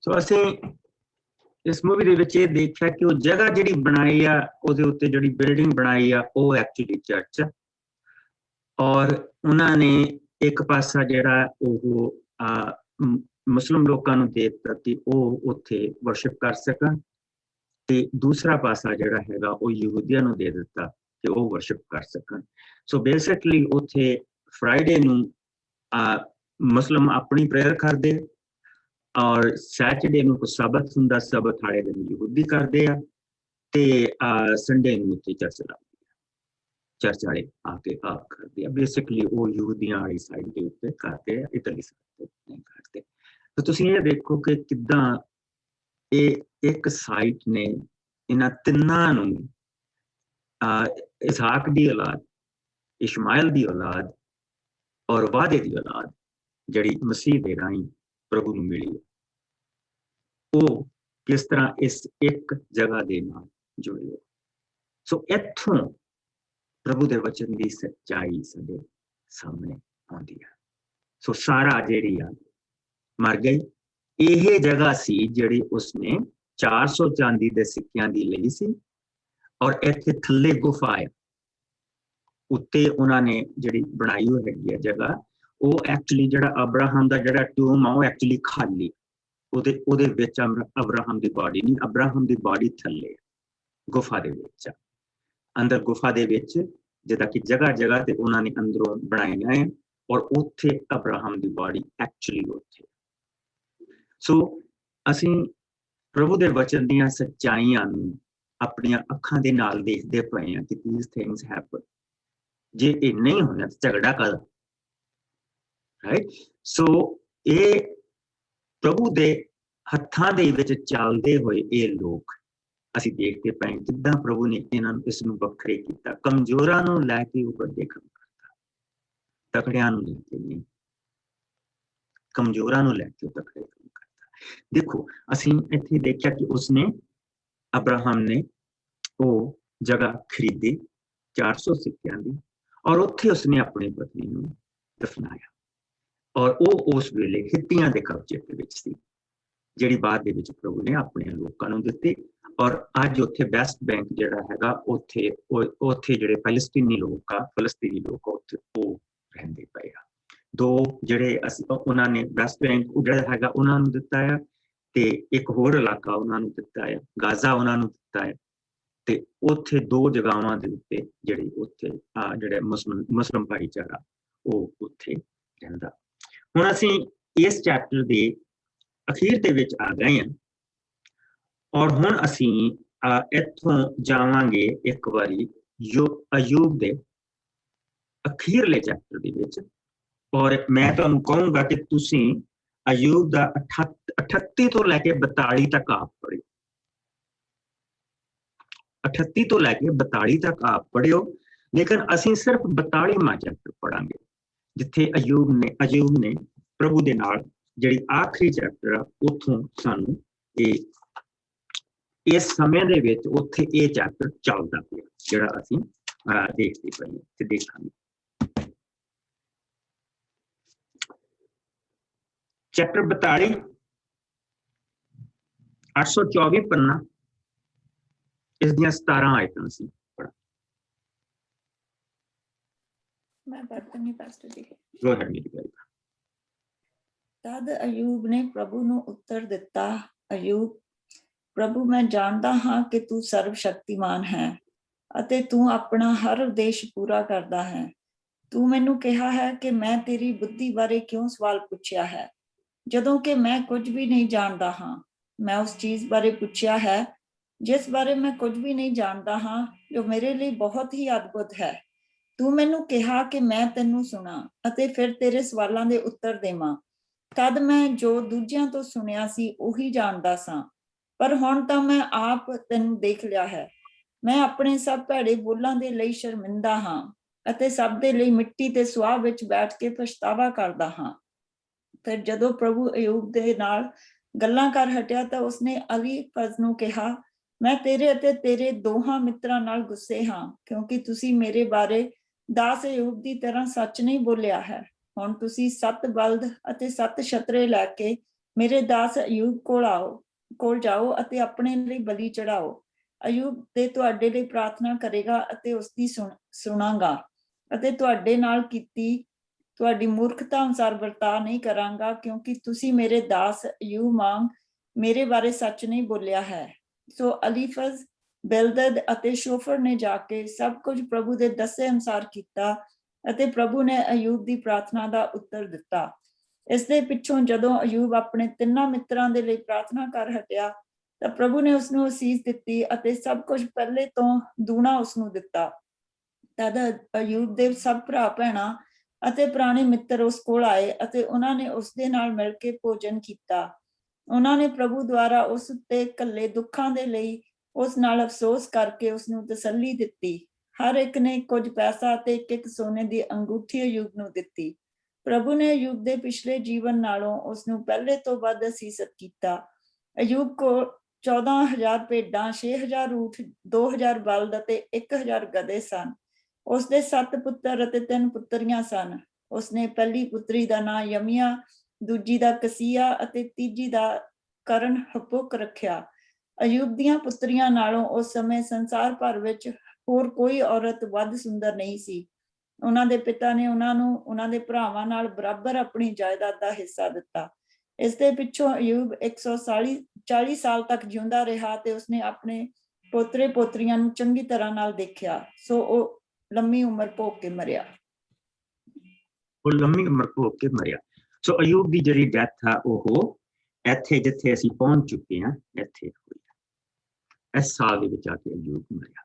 ਸੋ ਅਸੀਂ ਇਸ ਮੂਵੀ ਦੇ ਵਿੱਚ ਇਹ ਦੇਖਿਆ ਕਿ ਉਹ ਜਗ੍ਹਾ ਜਿਹੜੀ ਬਣਾਈ ਆ ਉਹਦੇ ਉੱਤੇ ਜਿਹੜੀ ਬਿਲਡਿੰਗ ਬਣਾਈ ਆ ਉਹ ਐਕਚੁਅਲੀ ਚਰਚ ਆ, ਔਰ ਉਹਨਾਂ ਨੇ ਇੱਕ ਪਾਸਾ ਜਿਹੜਾ ਉਹ ਮੁਸਲਿਮ ਲੋਕਾਂ ਨੂੰ ਦੇ ਦਿੱਤਾ ਕਿ ਉਹ ਉੱਥੇ ਵਰਸ਼ਿਪ ਕਰ ਸਕਣ, ਤੇ ਦੂਸਰਾ ਪਾਸਾ ਜਿਹੜਾ ਹੈਗਾ ਉਹ ਯਹੂਦੀਆਂ ਨੂੰ ਦੇ ਦਿੱਤਾ ਕਿ ਉਹ ਵਰਸ਼ਿਪ ਕਰ ਸਕਣ। ਸੋ ਬੇਸਿਕਲੀ ਉੱਥੇ ਫਰਾਈਡੇ ਨੂੰ ਮੁਸਲਿਮ ਆਪਣੀ ਪ੍ਰੇਅਰ ਕਰਦੇ, ਔਰ ਸੈਟਰਡੇ ਨੂੰ ਸਬਤ ਹੁੰਦਾ, ਸਬਤ ਵਾਲੇ ਦਿਨ ਯਹੂਦੀ ਕਰਦੇ ਆ, ਤੇ ਸੰਡੇ ਨੂੰ ਉੱਥੇ ਚਰਚ ਲੱਗਦੀ ਆ, ਚਰਚ ਵਾਲੇ ਆ ਕੇ ਕਰਦੇ ਆ। ਬੇਸਿਕਲੀ ਉਹ ਯਹੂਦੀਆਂ ਵਾਲੀ ਸਾਈਡ ਦੇ ਉੱਤੇ ਕਰਦੇ ਆ, ਇਟਲੀ ਸਾਈਡ ਤੇ ਨਹੀਂ ਕਰਦੇ। ਤਾਂ ਤੁਸੀਂ ਇਹ ਦੇਖੋ ਕਿ ਕਿੱਦਾਂ ਇਹ ਇੱਕ ਸਾਈਟ ਨੇ ਇਹਨਾਂ ਤਿੰਨਾਂ ਨੂੰ, ਇਸਹਾਕ ਦੀ ਔਲਾਦ, ਇਸ਼ਮਾਇਲ ਦੀ ਔਲਾਦ ਔਰ ਵਾਅਦੇ ਦੀ ਔਲਾਦ ਜਿਹੜੀ ਮਸੀਹ ਦੇ ਰਾਹੀਂ ਪ੍ਰਭੂ ਨੂੰ ਮਿਲੀ, ਉਹ ਕਿਸ ਤਰ੍ਹਾਂ ਇਸ ਇੱਕ ਜਗ੍ਹਾ ਦੇ ਨਾਲ ਜੁੜੇ। ਸੋ ਇੱਥੋਂ ਪ੍ਰਭੂ ਦੇ ਵਚਨ ਦੀ ਸੱਚਾਈ ਸਾਡੇ ਸਾਹਮਣੇ ਆਉਂਦੀ ਹੈ। ਸੋ ਸਾਰਾ ਜਿਹੜੀ ਆ ਮਰ ਗਈ। ਇਹ ਜਗ੍ਹਾ ਸੀ ਜਿਹੜੀ ਉਸਨੇ 400 ਚਾਂਦੀ ਦੇ ਸਿੱਕਿਆਂ ਦੀ ਲਈ ਸੀ, ਔਰ ਇੱਥੇ ਥੱਲੇ ਗੁਫਾ ਹੈ, ਉੱਤੇ ਉਹਨਾਂ ਨੇ ਜਿਹੜੀ ਬਣਾਈ ਹੋਈ ਹੈਗੀ ਹੈ ਜਗ੍ਹਾ, ਉਹ ਐਕਚੁਅਲੀ ਜਿਹੜਾ ਅਬਰਾਹਮ ਦਾ ਜਿਹੜਾ ਟੂਮ ਆ ਉਹ ਐਕਚੁਅਲੀ ਖਾਲੀ, ਉਹਦੇ ਵਿੱਚ ਅਬਰਾਹਮ ਦੀ ਬਾਡੀ ਨਹੀਂ, ਅਬਰਾਹਮ ਦੀ ਬਾਡੀ ਥੱਲੇ ਗੁਫਾ ਦੇ ਵਿੱਚ ਆ, ਅੰਦਰ ਗੁਫਾ ਦੇ ਵਿੱਚ, ਜਿੱਦਾਂ ਕਿ ਜਗ੍ਹਾ ਜਗ੍ਹਾ ਤੇ ਉਹਨਾਂ ਨੇ ਅੰਦਰੋਂ ਬਣਾਈਆਂ ਹੈ, ਔਰ ਉੱਥੇ ਅਬਰਾਹਮ ਦੀ ਬਾਡੀ ਐਕਚੁਅਲੀ ਉੱਥੇ। ਸੋ ਅਸੀਂ ਪ੍ਰਭੂ ਦੇ ਵਚਨ ਦੀਆਂ ਸੱਚਾਈਆਂ ਨੂੰ ਆਪਣੀਆਂ ਅੱਖਾਂ ਦੇ ਨਾਲ ਦੇਖਦੇ ਪਏ ਹਾਂ ਕਿ these things happen। ਜੇ ਇਹ ਨਹੀਂ ਹੋਇਆ ਤਾਂ ਝਗੜਾ ਕਰ, ਰਾਈਟ। ਸੋ ਇਹ ਪ੍ਰਭੂ ਦੇ ਹੱਥਾਂ ਦੇ ਵਿੱਚ ਚੱਲਦੇ ਹੋਏ ਇਹ ਲੋਕ ਅਸੀਂ ਦੇਖਦੇ ਪਏ ਕਿੱਦਾਂ ਪ੍ਰਭੂ ਨੇ ਇਹਨਾਂ ਨੂੰ, ਇਸ ਨੂੰ ਵੱਖਰੇ ਕੀਤਾ। ਕਮਜ਼ੋਰਾਂ ਨੂੰ ਲੈ ਕੇ ਉਹ ਵੱਡੇ ਕੰਮ ਕਰਦਾ, ਤਕੜਿਆਂ ਨੂੰ ਲੈ ਕੇ ਨਹੀਂ, ਕਮਜ਼ੋਰਾਂ ਨੂੰ ਲੈ ਕੇ ਉਹ ਤਕੜੇ ਕੰਮ ਕਰਦਾ। ਦੇਖੋ ਅਸੀਂ ਇੱਥੇ ਦੇਖਿਆ ਕਿ ਉਸਨੇ, ਅਬਰਾਹਮ ਨੇ ਉਹ ਜਗ੍ਹਾ ਖਰੀਦੀ 400 ਸਿੱਕਿਆਂ ਦੀ, ਔਰ ਉੱਥੇ ਉਸਨੇ ਆਪਣੀ ਪਤਨੀ ਨੂੰ ਦਫਨਾਇਆ, ਔਰ ਉਹ ਉਸ ਵੇਲੇ ਹਿੱਤੀਆਂ ਦੇ ਕਬਜ਼ੇ ਦੇ ਵਿੱਚ ਸੀ, ਜਿਹੜੀ ਬਾਅਦ ਦੇ ਵਿੱਚ ਪ੍ਰਭੂ ਨੇ ਆਪਣੇ ਲੋਕਾਂ ਨੂੰ ਦਿੱਤੀ। ਔਰ ਅੱਜ ਉੱਥੇ ਵੈਸਟ ਬੈਂਕ ਜਿਹੜਾ ਹੈਗਾ, ਉੱਥੇ ਜਿਹੜੇ ਫਲਸਤੀਨੀ ਲੋਕ ਆ, ਫਲਸਤੀਨੀ ਲੋਕ ਉੱਥੇ ਉਹ ਰਹਿੰਦੇ ਪਏ ਆ। ਦੋ ਜਿਹੜੇ ਉਹਨਾਂ ਨੇ ਵੈਸਟ ਬੈਂਕ ਜਿਹੜਾ ਹੈਗਾ ਉਹਨਾਂ ਨੂੰ ਦਿੱਤਾ ਆ, ਤੇ ਇੱਕ ਹੋਰ ਇਲਾਕਾ ਉਹਨਾਂ ਨੂੰ ਦਿੱਤਾ ਹੈ, ਗਾਜ਼ਾ ਉਹਨਾਂ ਨੂੰ ਦਿੱਤਾ ਹੈ, ਤੇ ਉੱਥੇ ਦੋ ਜਗ੍ਹਾਵਾਂ ਦੇ ਉੱਤੇ ਜਿਹੜੇ ਉੱਥੇ ਜਿਹੜੇ ਮੁਸਲਿਮ ਭਾਈਚਾਰਾ ਉਹ ਉੱਥੇ ਰਹਿੰਦਾ। ਹੁਣ ਅਸੀਂ ਇਸ ਚੈਪਟਰ ਦੇ ਅਖੀਰ ਦੇ ਵਿੱਚ ਆ ਗਏ ਹਾਂ, ਔਰ ਹੁਣ ਅਸੀਂ ਇੱਥੋਂ ਜਾਵਾਂਗੇ ਇੱਕ ਵਾਰੀ ਅਯੂਬ ਦੇ ਅਖੀਰਲੇ ਚੈਪਟਰ ਦੇ ਵਿੱਚ, ਔਰ ਮੈਂ ਤੁਹਾਨੂੰ ਕਹੂੰਗਾ ਕਿ ਤੁਸੀਂ ਅਯੂਬ ਦਾ 38 ਤੋਂ ਲੈ ਕੇ 42 ਤੱਕ ਆਪ ਪੜ੍ਹਿਓ, 38 ਤੋਂ ਲੈ ਕੇ 42 ਤੱਕ ਆਪ ਪੜ੍ਹਿਓ। ਲੇਕਿਨ ਅਸੀਂ ਸਿਰਫ 42ਵਾਂ ਚੈਪਟਰ ਪੜਾਂਗੇ, ਜਿੱਥੇ ਅਯੂਬ ਨੇ ਪ੍ਰਭੂ ਦੇ ਨਾਲ ਜਿਹੜੀ ਆਖਰੀ ਚੈਪਟਰ ਆ, ਉੱਥੋਂ ਸਾਨੂੰ ਇਸ ਸਮੇਂ ਦੇ ਵਿੱਚ ਉੱਥੇ ਇਹ ਚੈਪਟਰ ਚੱਲਦਾ ਪਿਆ, ਜਿਹੜਾ ਅਸੀਂ ਦੇਖਦੇ ਪਏ ਤੇ ਦੇਖਾਂਗੇ। ਚੈਪਟਰ 42, 824 ਪੰਨਾ, ਇਸ ਦੀਆਂ 17 ਆਇਤਾਂ ਸੀ। ਮੈਂ ਪੜ੍ਹਨੀ ਪਾਸਟਰ ਜੀ। ਗੋ ਅਹੈਡ ਮੇਰੀ ਗੱਲ। ਤਦ ਅਯੂਬ ਨੇ ਪ੍ਰਭੂ ਨੂੰ ਉੱਤਰ ਦਿੱਤਾ, ਅਯੂਬ, ਪ੍ਰਭੂ ਮੈਂ ਜਾਣਦਾ ਹਾਂ ਕਿ ਤੂੰ ਸਰਵ ਸ਼ਕਤੀਮਾਨ ਹੈ ਅਤੇ ਤੂੰ ਆਪਣਾ ਹਰ ਉਦੇਸ਼ ਪੂਰਾ ਕਰਦਾ ਹੈ। ਤੂੰ ਮੈਨੂੰ ਕਿਹਾ ਹੈ ਕਿ ਮੈਂ ਤੇਰੀ ਬੁੱਧੀ ਬਾਰੇ ਕਿਉਂ ਸਵਾਲ ਪੁੱਛਿਆ ਹੈ, ਜਦੋਂ ਕਿ ਮੈਂ ਕੁਝ ਵੀ ਨਹੀਂ ਜਾਣਦਾ ਹਾਂ। ਮੈਂ ਉਸ ਚੀਜ਼ ਬਾਰੇ ਪੁੱਛਿਆ ਹੈ ਜਿਸ ਬਾਰੇ ਮੈਂ ਕੁਝ ਵੀ ਨਹੀਂ ਜਾਣਦਾ ਹਾਂ, ਜੋ ਮੇਰੇ ਲਈ ਬਹੁਤ ਹੀ ਅਦਭੁਤ ਹੈ। ਤੂੰ ਮੈਨੂੰ ਕਿਹਾ ਕਿ ਮੈਂ ਤੈਨੂੰ ਸੁਣਾ ਅਤੇ ਫਿਰ ਤੇਰੇ ਸਵਾਲਾਂ ਦੇ ਉੱਤਰ ਦੇਵਾਂ। ਤਦ ਮੈਂ ਜੋ ਦੂਜਿਆਂ ਤੋਂ ਸੁਣਿਆ ਸੀ ਉਹੀ ਜਾਣਦਾ ਸਾਂ, ਪਰ ਹੁਣ ਤਾਂ ਮੈਂ ਆਪ ਤੈਨੂੰ ਦੇਖ ਲਿਆ ਹੈ। ਮੈਂ ਆਪਣੇ ਸਭ ਭੈੜੇ ਬੋਲਾਂ ਦੇ ਲਈ ਸ਼ਰਮਿੰਦਾ ਹਾਂ ਅਤੇ ਸਭ ਦੇ ਲਈ ਮਿੱਟੀ ਤੇ ਸੁਆਹ ਵਿੱਚ ਬੈਠ ਕੇ ਪਛਤਾਵਾ ਕਰਦਾ ਹਾਂ। ਫਿਰ ਜਦੋਂ ਪ੍ਰਭੂ ਅਯੂਬ ਦੇ ਨਾਲ ਗੱਲਾਂ ਕਰ ਹਟਿਆ ਤਾਂ ਉਸਨੇ ਅਲੀਫਜ਼ ਨੂੰ ਕਿਹਾ, ਮੈਂ ਤੇਰੇ ਅਤੇ ਤੇਰੇ ਦੋਹਾਂ ਮਿੱਤਰਾਂ ਨਾਲ ਗੁੱਸੇ ਹਾਂ, ਕਿਉਂਕਿ ਤੁਸੀਂ ਮੇਰੇ ਬਾਰੇ ਦਾਸ ਅਯੂਬ ਦੀ ਤਰ੍ਹਾਂ ਸੱਚ ਨਹੀਂ ਬੋਲਿਆ ਹੈ। ਹੁਣ ਤੁਸੀਂ 7 ਬਲਦ ਅਤੇ 7 ਛਤਰੇ ਲੈ ਕੇ ਮੇਰੇ ਦਾਸ ਅਯੂਬ ਕੋਲ ਜਾਓ ਅਤੇ ਆਪਣੇ ਲਈ ਬਲੀ ਚੜਾਓ। ਅਯੂਬ ਤੇ ਤੁਹਾਡੇ ਲਈ ਪ੍ਰਾਰਥਨਾ ਕਰੇਗਾ ਅਤੇ ਉਸ ਦੀ ਸੁਣਾਂਗਾ ਅਤੇ ਤੁਹਾਡੇ ਨਾਲ ਕੀਤੀ ਤੁਹਾਡੀ ਮੂਰਖਤਾ ਅਨੁਸਾਰ ਵਰਤਾਅ ਨਹੀਂ ਕਰਾਂਗਾ, ਕਿਉਂਕਿ ਤੁਸੀਂ ਮੇਰੇ ਦਾਸ ਅਯੂਬ ਵਾਂਗ ਮੇਰੇ ਬਾਰੇ ਸੱਚ ਨਹੀਂ ਬੋਲਿਆ ਹੈ। ਸੋ ਅਲੀਫਜ਼, ਬਿਲਦਦ ਅਤੇ ਸ਼ੋਫਰ ਨੇ ਜਾ ਕੇ ਸਭ ਕੁਝ ਪ੍ਰਭੂ ਦੇ ਦੱਸੇ ਅਨੁਸਾਰ ਕੀਤਾ ਅਤੇ ਪ੍ਰਭੂ ਨੇ ਅਯੂਬ ਦੀ ਪ੍ਰਾਰਥਨਾ ਦਾ ਉੱਤਰ ਦਿੱਤਾ। ਇਸ ਦੇ ਪਿੱਛੋਂ ਜਦੋਂ ਅਯੂਬ ਆਪਣੇ ਤਿੰਨਾਂ ਮਿੱਤਰਾਂ ਦੇ ਲਈ ਪ੍ਰਾਰਥਨਾ ਕਰ ਹਟਿਆ ਤਾਂ ਪ੍ਰਭੂ ਨੇ ਉਸਨੂੰ ਅਸੀਸ ਦਿੱਤੀ ਅਤੇ ਸਭ ਕੁਝ ਪਹਿਲੇ ਤੋਂ ਦੂਣਾ ਉਸਨੂੰ ਦਿੱਤਾ। ਤਦ ਅਯੂਬ ਦੇ ਸਭ ਭਰਾ ਭੈਣਾਂ ਅਤੇ ਪੁਰਾਣੇ ਮਿੱਤਰ ਉਸ ਕੋਲ ਆਏ ਅਤੇ ਉਹਨਾਂ ਨੇ ਉਸ ਦੇ ਨਾਲ ਮਿਲ ਕੇ ਭੋਜਨ ਕੀਤਾ। ਉਹਨਾਂ ਨੇ ਪ੍ਰਭੂ ਦੁਆਰਾ ਉਸ ਉੱਤੇ ਘੱਲੇ ਦੁੱਖਾਂ ਦੇ ਲਈ ਉਸ ਨਾਲ ਅਫਸੋਸ ਕਰਕੇ ਉਸਨੂੰ ਤਸੱਲੀ ਦਿੱਤੀ। ਹਰ ਇੱਕ ਨੇ ਕੁਝ ਪੈਸਾ ਅਤੇ ਇੱਕ ਸੋਨੇ ਦੀ ਅੰਗੂਠੀ ਅਯੂਬ ਨੂੰ ਦਿੱਤੀ। ਪ੍ਰਭੂ ਨੇ ਅਯੂਬ ਦੇ ਪਿਛਲੇ ਜੀਵਨ ਨਾਲੋਂ ਉਸਨੂੰ ਪਹਿਲੇ ਤੋਂ ਵੱਧ ਅਸੀਸਤ ਕੀਤਾ। ਅਯੂਬ ਕੋਲ 14,000 ਭੇਡਾਂ, 6,000 ਊਠ, 2,000 ਬਲਦ ਅਤੇ 1,000 ਗਧੇ ਸਨ। ਉਸਦੇ 7 ਪੁੱਤਰ ਅਤੇ 3 ਪੁੱਤਰੀਆਂ ਸਨ। ਉਸਨੇ ਪਹਿਲੀ ਪੁੱਤਰੀ ਦਾ ਨਾਂ ਯਮੀਆ, ਦੂਜੀ ਦਾ ਕਸੀਆ ਅਤੇ ਤੀਜੀ ਦਾ ਕਰਨ ਹਪੁਕ ਰੱਖਿਆ। ਅਯੂਬ ਦੀਆਂ ਪੁੱਤਰੀਆਂ ਨਾਲੋਂ ਉਸ ਸਮੇਂ ਸੰਸਾਰ ਭਰ ਵਿੱਚ ਹੋਰ ਕੋਈ ਔਰਤ ਵੱਧ ਸੁੰਦਰ ਨਹੀਂ ਸੀ। ਉਹਨਾਂ ਦੇ ਪਿਤਾ ਨੇ ਉਹਨਾਂ ਨੂੰ ਉਹਨਾਂ ਦੇ ਭਰਾਵਾਂ ਨਾਲ ਬਰਾਬਰ ਆਪਣੀ ਜਾਇਦਾਦ ਦਾ ਹਿੱਸਾ ਦਿੱਤਾ। ਇਸ ਦੇ ਪਿੱਛੋਂ ਅਯੂਬ 140 ਸਾਲ ਤੱਕ ਜਿਉਂਦਾ ਰਿਹਾ ਤੇ ਉਸਨੇ ਆਪਣੇ ਪੋਤਰੇ ਪੋਤਰੀਆਂ ਨੂੰ ਚੰਗੀ ਤਰ੍ਹਾਂ ਨਾਲ ਦੇਖਿਆ। ਸੋ ਉਹ ਲੰਮੀ ਉਮਰ ਭੋਗ ਕੇ ਮਰਿਆ। ਉਹ ਲੰਮੀ ਉਮਰ ਭੋਗ ਕੇ ਮਰਿਆ। ਸੋ ਅਯੂਬ ਦੀ ਜਿਹੜੀ ਡੈਥ ਆ ਉਹ ਇੱਥੇ ਜਿੱਥੇ ਅਸੀਂ ਪਹੁੰਚ ਚੁੱਕੇ ਹਾਂ ਇੱਥੇ ਹੋਈ। ਇਸ ਸਾਲ ਦੇ ਵਿੱਚ ਆ ਕੇ ਅਯੂਬ ਮਰਿਆ।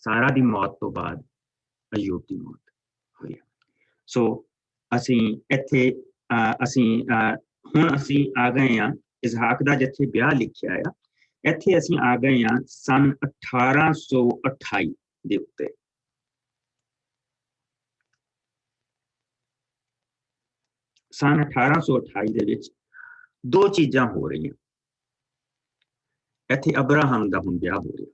ਸਾਰਾ ਦੀ ਮੌਤ ਤੋਂ ਬਾਅਦ ਅਯੂਬ ਦੀ ਮੌਤ ਹੋਈ। ਸੋ ਅਸੀਂ ਇੱਥੇ ਹੁਣ ਅਸੀਂ ਆ ਗਏ ਹਾਂ ਇਸਹਾਕ ਦਾ ਜਿੱਥੇ ਵਿਆਹ ਲਿਖਿਆ ਆ, ਇੱਥੇ ਅਸੀਂ ਆ ਗਏ ਹਾਂ ਸਨ 1828 ਦੇ ਉੱਤੇ। ਸਨ 1828 ਦੇ ਵਿੱਚ ਦੋ ਚੀਜ਼ਾਂ ਹੋ ਰਹੀਆਂ। ਇੱਥੇ ਅਬਰਾਹਮ ਦਾ ਹੁਣ ਵਿਆਹ ਹੋ ਰਿਹਾ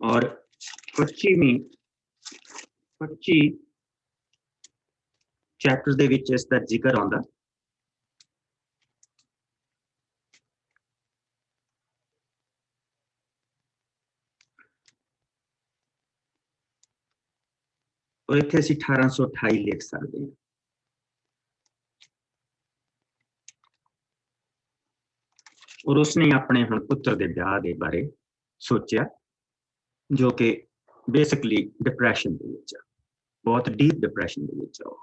ਔਰ 25 ਚੈਪਟਰ ਦੇ ਵਿੱਚ ਇਸ ਦਾ ਜ਼ਿਕਰ ਆਉਂਦਾ। ਔਰ ਇੱਥੇ ਅਸੀਂ 1828 ਲਿਖ ਸਕਦੇ ਹਾਂ। ਔਰ ਉਸਨੇ ਆਪਣੇ ਹੁਣ ਪੁੱਤਰ ਦੇ ਵਿਆਹ ਦੇ ਬਾਰੇ ਸੋਚਿਆ, ਜੋ ਕਿ ਬੇਸਿਕਲੀ ਡਿਪਰੈਸ਼ਨ ਦੇ ਵਿੱਚ ਆ, ਬਹੁਤ ਡੀਪ ਡਿਪਰੈਸ਼ਨ ਦੇ ਵਿੱਚ ਆ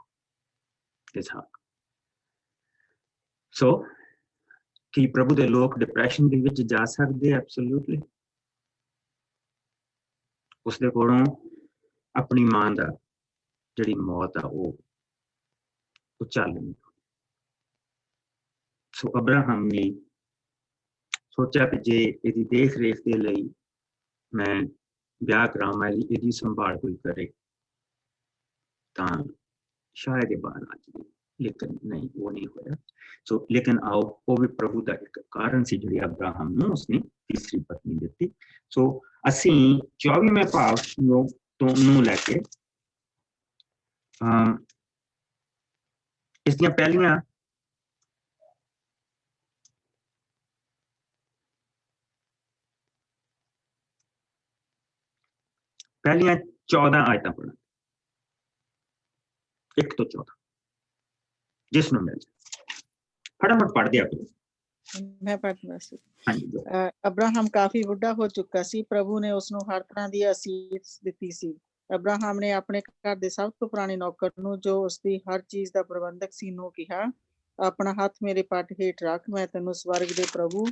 ਇਸਹਾਕ। ਸੋ ਕੀ ਪ੍ਰਭੂ ਦੇ ਲੋਕ ਡਿਪਰੈਸ਼ਨ ਦੇ ਵਿੱਚ ਜਾ ਸਕਦੇ? ਐਬਸੋਲੂਟਲੀ। ਉਸਦੇ ਕੋਲੋਂ ਆਪਣੀ ਮਾਂ ਦਾ ਜਿਹੜੀ ਮੌਤ ਆ ਉਹ ਚੱਲ ਨਹੀਂ। ਸੋ ਅਬਰਾਹਮ ਨੇ ਸੋਚਿਆ ਕਿ ਜੇ ਇਹਦੀ ਦੇਖ ਰੇਖ ਦੇ ਲਈ ਮੈਂ ਵਿਆਹ ਕਰਾਵਾਂ, ਇਹਦੀ ਸੰਭਾਲ ਕੋਈ ਕਰੇ ਤਾਂ ਸ਼ਾਇਦ ਇਹ ਬਾਹਰ ਆ ਜਾਵੇ, ਲੇਕਿਨ ਨਹੀਂ, ਉਹ ਨਹੀਂ ਹੋਇਆ। ਸੋ ਲੇਕਿਨ ਆਓ, ਉਹ ਵੀ ਪ੍ਰਭੂ ਦਾ ਇੱਕ ਕਾਰਨ ਸੀ ਜਿਹੜੀ ਅਬਰਾਹਮ ਨੂੰ ਉਸਨੇ ਤੀਸਰੀ ਪਤਨੀ ਦਿੱਤੀ। ਸੋ ਅਸੀਂ 24ਵੇਂ ਭਾਗ ਨੂੰ ਲੈ ਕੇ ਇਸ ਦੀਆਂ ਪਹਿਲੀਆਂ ਪਹਿਲੀਆਂ 14 ਆਇਤਾਂ ਪੜ੍ਹਨ, 1 ਤੋਂ 14, ਜਿਸ ਨੂੰ ਮਿਲ ਜਾਏ। फटाफट पढ़ दिया मैं पढ़ना सी। हाँ जी। ਅਬਰਾਹਮ ਕਾਫੀ ਬੁੱਢਾ ਹੋ ਚੁੱਕਾ ਸੀ। ਪ੍ਰਭੂ ਨੇ ਉਸ ਨੂੰ ਹਰ ਤਰ੍ਹਾਂ ਦੀ ਅਸੀਸ ਦਿੱਤੀ ਸੀ। ਅਬਰਾਹਮ ਨੇ ਆਪਣੇ ਘਰ ਦੇ ਸਭ ਤੋਂ ਪੁਰਾਣੇ ਨੌਕਰ ਨੂੰ, ਜੋ ਉਸ ਦੀ ਹਰ ਚੀਜ਼ ਦਾ ਪ੍ਰਬੰਧਕ ਸੀ, ਨੂੰ ਕਿਹਾ, ਆਪਣਾ ਹੱਥ ਮੇਰੇ ਪੱਟ ਹੇਠ ਰੱਖ। ਮੈਂ ਤੈਨੂੰ ਸਵਰਗ ਦੇ ਪ੍ਰਭੂ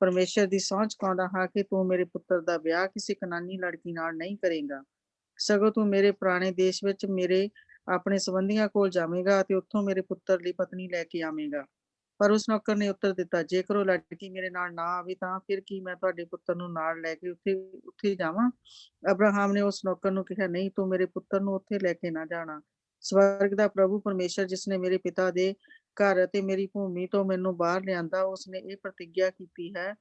ਪਰਮੇਸ਼ਰ ਦੀ ਸਹੁੰ ਚੁਕਾਉਂਦਾ ਹਾਂ ਕਿ ਤੂੰ ਮੇਰੇ ਪੁੱਤਰ ਦਾ ਵਿਆਹ ਕਿਸੇ ਕਨਾਨੀ ਲੜਕੀ ਨਾਲ ਨਹੀਂ ਕਰੇਗਾ, ਸਗੋਂ ਤੂੰ ਮੇਰੇ ਪੁਰਾਣੇ ਦੇਸ਼ ਵਿੱਚ ਮੇਰੇ ਆਪਣੇ ਸੰਬੰਧੀਆਂ ਕੋਲ ਜਾਵੇਂਗਾ ਅਤੇ ਉੱਥੋਂ ਮੇਰੇ ਪੁੱਤਰ ਲਈ ਪਤਨੀ ਲੈ ਕੇ ਆਵੇਂਗਾ। ਪਰ ਉਸ ਨੌਕਰ ਨੇ ਉੱਤਰ ਦਿੱਤਾ, ਜੇਕਰ ਉਹ ਲੜਕੀ ਮੇਰੇ ਨਾਲ ਨਾ ਆਵੇ ਤਾਂ ਫਿਰ ਕੀ ਮੈਂ ਤੁਹਾਡੇ ਪੁੱਤਰ ਨੂੰ ਨਾਲ ਲੈ ਕੇ ਉੱਥੇ ਜਾਵਾਂ? ਅਬਰਾਹਮ ਨੇ ਉਸ ਨੌਕਰ ਨੂੰ ਕਿਹਾ, ਨਹੀਂ, ਤੂੰ ਮੇਰੇ ਪੁੱਤਰ ਨੂੰ ਉੱਥੇ ਲੈ ਕੇ ਨਾ ਜਾਣਾ। ਸਵਰਗ ਦਾ ਪ੍ਰਭੂ ਪਰਮੇਸ਼ਰ, ਜਿਸਨੇ ਮੇਰੇ ਪਿਤਾ ਦੇ ਘਰ ਅਤੇ ਮੇਰੀ ਭੂਮੀ ਤੋਂ ਮੈਨੂੰ ਬਾਹਰ ਲਿਆਂਦਾ, ਉਸਨੇ ਇਹ ਪ੍ਰਤਿੱਗਿਆ ਕੀਤੀ ਹੈ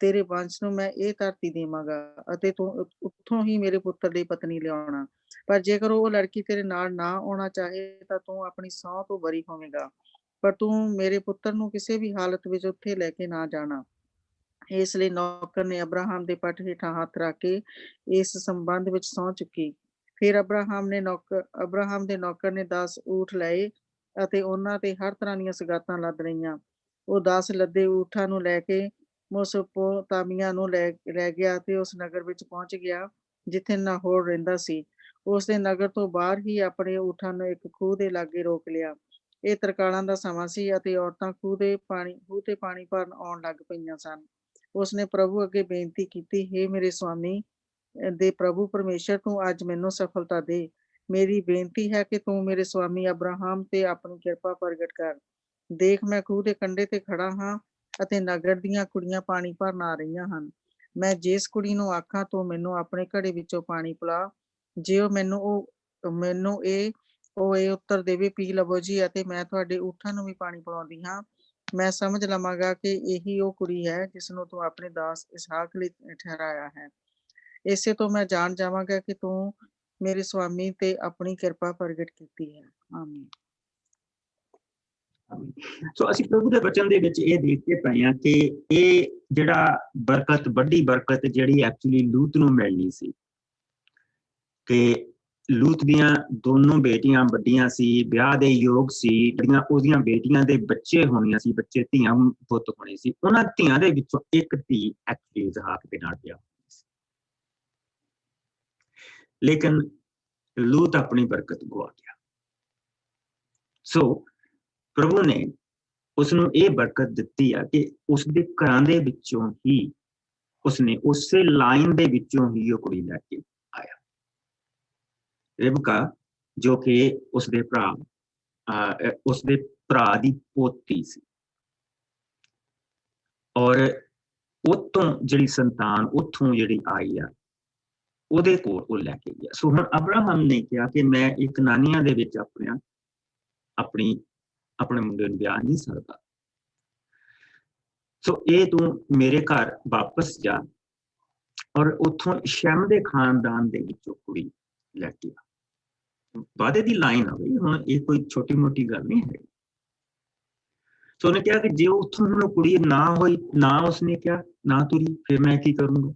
ਤੇਰੇ ਵੰਸ਼ ਨੂੰ ਮੈਂ ਇਹ ਧਰਤੀ ਦੇਵਾਂਗਾ ਅਤੇ ਤੂੰ ਉੱਥੋਂ ਹੀ ਮੇਰੇ ਪੁੱਤਰ ਲਈ ਪਤਨੀ ਲਿਆਉਣਾ। ਪਰ ਜੇਕਰ ਉਹ ਲੜਕੀ ਤੇਰੇ ਨਾਲ ਨਾ ਆਉਣਾ ਚਾਹੇ ਤਾਂ ਤੂੰ ਆਪਣੀ ਸਹੁੰ ਤੋਂ ਬਰੀ ਹੋਵੇਂਗਾ, ਪਰ ਤੂੰ ਮੇਰੇ ਪੁੱਤਰ ਨੂੰ ਕਿਸੇ ਵੀ ਹਾਲਤ ਵਿੱਚ ਉੱਥੇ ਲੈ ਕੇ ਨਾ ਜਾਣਾ। ਇਸ ਲਈ ਨੌਕਰ ਨੇ ਅਬਰਾਹਮ ਦੇ ਪੱਟ ਹੇਠਾਂ ਹੱਥ ਰੱਖ ਕੇ ਇਸ ਸੰਬੰਧ ਵਿੱਚ ਸਹੁੰ ਚੁੱਕੀ। ਫਿਰ ਅਬਰਾਹਮ ਦੇ ਨੌਕਰ ਨੇ 10 ਊਠ ਲਏ ਅਤੇ ਉਹਨਾਂ ਤੇ ਹਰ ਤਰ੍ਹਾਂ ਦੀਆਂ ਸਗਾਤਾਂ ਲੱਦ ਲਈਆਂ। ਉਹ 10 ਲੱਦੇ ਊਠਾਂ ਨੂੰ ਲੈ ਕੇ ਮੈਸੋਪੋਤਾਮੀਆ ਨੂੰ ਲੈ ਗਿਆ ਤੇ ਉਸ ਨਗਰ ਵਿੱਚ ਪਹੁੰਚ ਗਿਆ ਜਿੱਥੇ ਨਾਹੋਰ ਰਹਿੰਦਾ ਸੀ। ਉਸ ਦੇ ਨਗਰ ਤੋਂ ਬਾਹਰ ਹੀ ਆਪਣੇ ਊਠਾਂ ਨੂੰ ਇੱਕ ਖੂਹ ਦੇ ਲਾਗੇ ਰੋਕ ਲਿਆ। ਇਹ ਤਰਕਾਲਾਂ ਦਾ ਸਮਾਂ ਸੀ ਅਤੇ ਔਰਤਾਂ ਖੂਹ ਤੇ ਪਾਣੀ ਭਰਨ ਆਉਣ ਲੱਗ ਪਈਆਂ ਸਨ। ਉਸਨੇ ਪ੍ਰਭੂ ਅੱਗੇ ਬੇਨਤੀ ਕੀਤੀ, ਹੇ ਮੇਰੇ ਸੁਆਮੀ ਦੇ ਪ੍ਰਭੂ ਪਰਮੇਸ਼ਰ, ਤੂੰ ਅੱਜ ਮੈਨੂੰ ਸਫਲਤਾ ਦੇ। ਮੇਰੀ ਬੇਨਤੀ ਹੈ ਕਿ ਤੂੰ ਮੇਰੇ ਸੁਆਮੀ ਅਬਰਾਹਮ ਤੇ ਆਪਣੀ ਕਿਰਪਾ ਪ੍ਰਗਟ ਕਰ। ਦੇਖ, ਮੈਂ ਖੂਹ ਦੇ ਕੰਢੇ ਤੇ ਖੜਾ ਹਾਂ ਅਤੇ ਨਗਰ ਦੀਆਂ ਕੁੜੀਆਂ ਪਾਣੀ ਭਰਨ ਆ ਰਹੀਆਂ ਹਨ। ਮੈਂ ਜਿਸ ਕੁੜੀ ਨੂੰ ਆਖਾਂ ਤੂੰ ਮੈਨੂੰ ਆਪਣੇ ਘੜੇ ਵਿੱਚੋਂ ਪਾਣੀ ਪਿਲਾ, ਜੇ ਉਹ ਮੈਨੂੰ ਇਹ ਉੱਤਰ ਦੇਵੇ, ਪੀ ਲਵੋ ਜੀ, ਅਤੇ ਮੈਂ ਤੁਹਾਡੇ ਊਠਾਂ ਨੂੰ ਵੀ ਪਾਣੀ ਪਿਲਾਉਂਦੀ ਹਾਂ, ਮੈਂ ਸਮਝ ਲਵਾਂਗਾ ਕਿ ਇਹੀ ਉਹ ਕੁੜੀ ਹੈ ਜਿਸ ਨੂੰ ਤੂੰ ਆਪਣੇ ਦਾਸ ਇਸਹਾਕ ਲਈ ਠਹਿਰਾਇਆ ਹੈ। ਇਸੇ ਤੋਂ ਮੈਂ ਜਾਣ ਜਾਵਾਂਗਾ ਕਿ ਤੂੰ ਮੇਰੇ ਸੁਆਮੀ ਤੇ ਆਪਣੀ ਕਿਰਪਾ ਪ੍ਰਗਟ ਕੀਤੀ ਹੈ। ਆਮੀਨ। ਸੋ ਅਸੀਂ ਪ੍ਰਭੂ ਦੇ ਵਚਨ ਦੇ ਵਿੱਚ ਇਹ ਦੇਖਦੇ ਪਏ ਹਾਂ ਕਿ ਇਹ ਜਿਹੜਾ ਬਰਕਤ, ਵੱਡੀ ਬਰਕਤ ਜਿਹੜੀ ਐਕਚੁਅਲੀ ਲੂਤ ਨੂੰ ਮਿਲਣੀ ਸੀ, ਕਿ ਲੂਤ ਦੀਆਂ ਦੋਨੋਂ ਬੇਟੀਆਂ ਵੱਡੀਆਂ ਸੀ, ਵਿਆਹ ਦੇ ਯੋਗ ਸੀ, ਜਿਹੜੀਆਂ ਉਹਦੀਆਂ ਬੇਟੀਆਂ ਦੇ ਬੱਚੇ ਹੋਣੀਆਂ ਸੀ, ਬੱਚੇ ਧੀਆਂ ਪੁੱਤ ਹੋਣੇ ਸੀ। ਉਹਨਾਂ ਧੀਆਂ ਦੇ ਵਿੱਚੋਂ ਇੱਕ ਧੀ ਐਕਚੁਅਲੀ ਇਸਹਾਕ ਦੇ ਨਾਲ ਵਿਆਹ ਹੋਣੀ ਸੀ, ਲੇਕਿਨ ਲੂਤ ਆਪਣੀ ਬਰਕਤ ਗਵਾ ਗਿਆ। ਸੋ ਪ੍ਰਭੂ ਨੇ ਉਸਨੂੰ ਇਹ ਬਰਕਤ ਦਿੱਤੀ ਆ ਕਿ ਉਸਦੇ ਘਰਾਂ ਦੇ ਵਿੱਚੋਂ ਹੀ ਉਸਨੇ ਉਸੇ ਲਾਈਨ ਦੇ ਵਿੱਚੋਂ ਹੀ ਉਹ ਕੁੜੀ ਲੈ ਕੇ ਆਇਆ। ਰਿਬਕਾ, ਜੋ ਕਿ ਉਸਦੇ ਭਰਾ ਦੀ ਪੋਤੀ ਸੀ, ਔਰ ਉਤੋਂ ਜਿਹੜੀ ਸੰਤਾਨ ਉੱਥੋਂ ਜਿਹੜੀ ਆਈ ਆ ਉਹਦੇ ਕੋਲ ਉਹ ਲੈ ਕੇ ਗਿਆ। ਸੋ ਹੁਣ ਅਬਰਾਹਮ ਨੇ ਕਿਹਾ ਕਿ ਮੈਂ ਇੱਕ ਨਾਨੀਆਂ ਦੇ ਵਿੱਚ ਆਪਣੇ ਮੁੰਡੇ ਨੂੰ ਵਿਆਹ ਨਹੀਂ ਸਕਦਾ, ਸੋ ਇਹ ਤੂੰ ਮੇਰੇ ਘਰ ਵਾਪਸ ਜਾ ਔਰ ਉੱਥੋਂ ਸ਼ੈਮ ਦੇ ਖਾਨਦਾਨ ਦੇ ਵਿੱਚੋਂ ਕੁੜੀ ਲੈ ਕੇ ਆ। ਵਾਅਦੇ ਦੀ ਲਾਈਨ ਆ ਬਈ, ਹੁਣ ਇਹ ਕੋਈ ਛੋਟੀ ਮੋਟੀ ਗੱਲ ਨਹੀਂ ਹੈ। ਸੋ ਉਹਨੇ ਕਿਹਾ ਕਿ ਜੇ ਉੱਥੋਂ ਹੁਣ ਕੁੜੀ ਨਾ ਹੋਈ, ਨਾ ਉਸਨੇ ਕਿਹਾ ਨਾ ਤੁਰੀ, ਫਿਰ ਮੈਂ ਕੀ ਕਰੂੰਗਾ।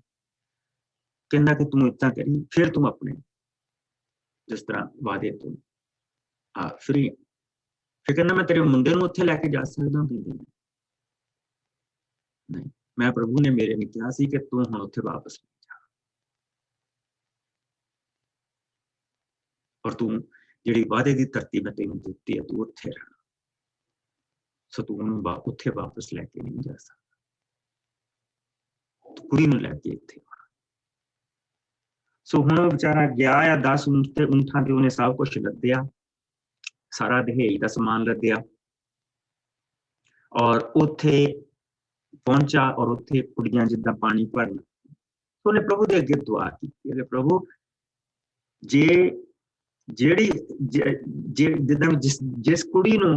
ਕਹਿੰਦਾ ਕਿ ਤੂੰ ਏਦਾਂ ਕਰੀ, ਫਿਰ ਤੂੰ ਆਪਣੇ ਜਿਸ ਤਰ੍ਹਾਂ ਵਾਅਦੇ ਤੋਂ ਫਰੀ। ਫਿਰ ਕਹਿੰਦਾ ਮੈਂ ਤੇਰੇ ਮੁੰਡੇ ਨੂੰ ਉੱਥੇ ਲੈ ਕੇ ਜਾ ਸਕਦਾ। ਨਹੀਂ, ਮੈਂ ਪ੍ਰਭੂ ਨੇ ਮੇਰੇ ਨੂੰ ਕਿਹਾ ਸੀ ਕਿ ਤੂੰ ਹੁਣ ਉੱਥੇ ਵਾਪਸ ਜਾ, ਔਰ ਤੂੰ ਜਿਹੜੀ ਵਾਅਦੇ ਦੀ ਧਰਤੀ ਮੈਂ ਤੈਨੂੰ ਦਿੱਤੀ ਹੈ ਤੂੰ ਉੱਥੇ ਰਹਿਣਾ। ਸੋ ਤੂੰ ਉਹਨੂੰ ਉੱਥੇ ਵਾਪਸ ਲੈ ਕੇ ਨਹੀਂ ਜਾ ਸਕਦਾ, ਕੁੜੀ ਨੂੰ ਲੈ ਕੇ ਇੱਥੇ। ਸੋ ਹੁਣ ਉਹ ਵਿਚਾਰਾ ਗਿਆ ਆ, 10 ਊਂਠਾਂ ਤੇ ਉਹਨੇ ਸਭ ਕੁਛ ਲੱਦਿਆ, ਸਾਰਾ ਦਹੇਜ ਦਾ ਸਮਾਨ ਲੱਦਿਆ, ਔਰ ਉੱਥੇ ਪਹੁੰਚਾ ਔਰ ਉੱਥੇ ਕੁੜੀਆਂ ਜਿੱਦਾਂ ਪਾਣੀ ਭਰਨ। ਉਹਨੇ ਪ੍ਰਭੂ ਦੇ ਅੱਗੇ ਦੁਆ ਕੀਤੀ ਕਿ ਪ੍ਰਭੂ ਜਿਸ ਕੁੜੀ ਨੂੰ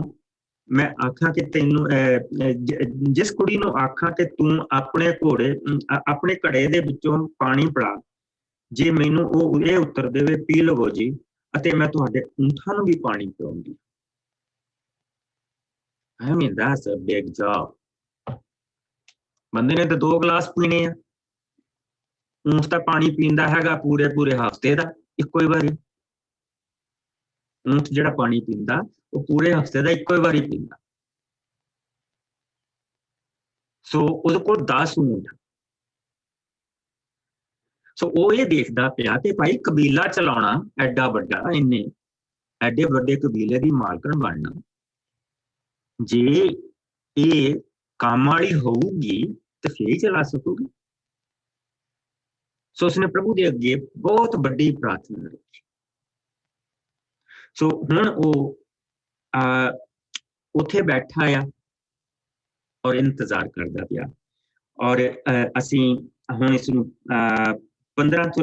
ਮੈਂ ਆਖਾਂ ਕਿ ਤੈਨੂੰ ਜਿਸ ਕੁੜੀ ਨੂੰ ਆਖਾਂ ਕਿ ਤੂੰ ਆਪਣੇ ਘੜੇ ਦੇ ਵਿੱਚੋਂ ਪਾਣੀ ਪਿਲਾ, ਜੇ ਮੈਨੂੰ ਉਹ ਇਹ ਉੱਤਰ ਦੇਵੇ, ਪੀ ਲਵੋ ਜੀ, ਅਤੇ ਮੈਂ ਤੁਹਾਡੇ ਊਂਠਾਂ ਨੂੰ ਵੀ ਪਾਣੀ ਪਿਲਾਉਂਗੀ। I mean, that's a big job. ਬੰਦੇ ਨੇ ਤਾਂ 2 ਗਲਾਸ ਪੀਣੇ ਆ, ਊਂਠ ਤਾਂ ਪਾਣੀ ਪੀਂਦਾ ਹੈਗਾ ਪੂਰੇ ਹਫ਼ਤੇ ਦਾ ਇੱਕੋ ਹੀ ਵਾਰੀ। ਊਂਠ ਜਿਹੜਾ ਪਾਣੀ ਪੀਂਦਾ ਉਹ ਪੂਰੇ ਹਫ਼ਤੇ ਦਾ ਇੱਕੋ ਹੀ ਵਾਰੀ ਪੀਂਦਾ। ਸੋ ਉਹਦੇ ਕੋਲ 10 ਊਂਠ। ਸੋ ਉਹ ਇਹ ਦੇਖਦਾ ਪਿਆ ਕਿ ਭਾਈ ਕਬੀਲਾ ਚਲਾਉਣਾ ਐਡਾ ਵੱਡਾ, ਇੰਨੇ ਐਡੇ ਵੱਡੇ ਕਬੀਲੇ ਦੀ ਮਾਲਕਣ ਬਣਨਾ, ਜੇ ਇਹ ਕੰਮ ਵਾਲੀ ਹੋਊਗੀ ਤੇ ਫਿਰ ਹੀ ਚਲਾ ਸਕੂਗੀ। ਸੋ ਉਸਨੇ ਪ੍ਰਭੂ ਦੇ ਅੱਗੇ ਬਹੁਤ ਵੱਡੀ ਪ੍ਰਾਰਥਨਾ ਰੱਖੀ। ਸੋ ਹੁਣ ਉਹ ਉੱਥੇ ਬੈਠਾ ਆ ਔਰ ਇੰਤਜ਼ਾਰ ਕਰਦਾ ਪਿਆ। ਔਰ ਅਸੀਂ ਹੁਣ ਇਸ ਨੂੰ 15 ਤੋਂ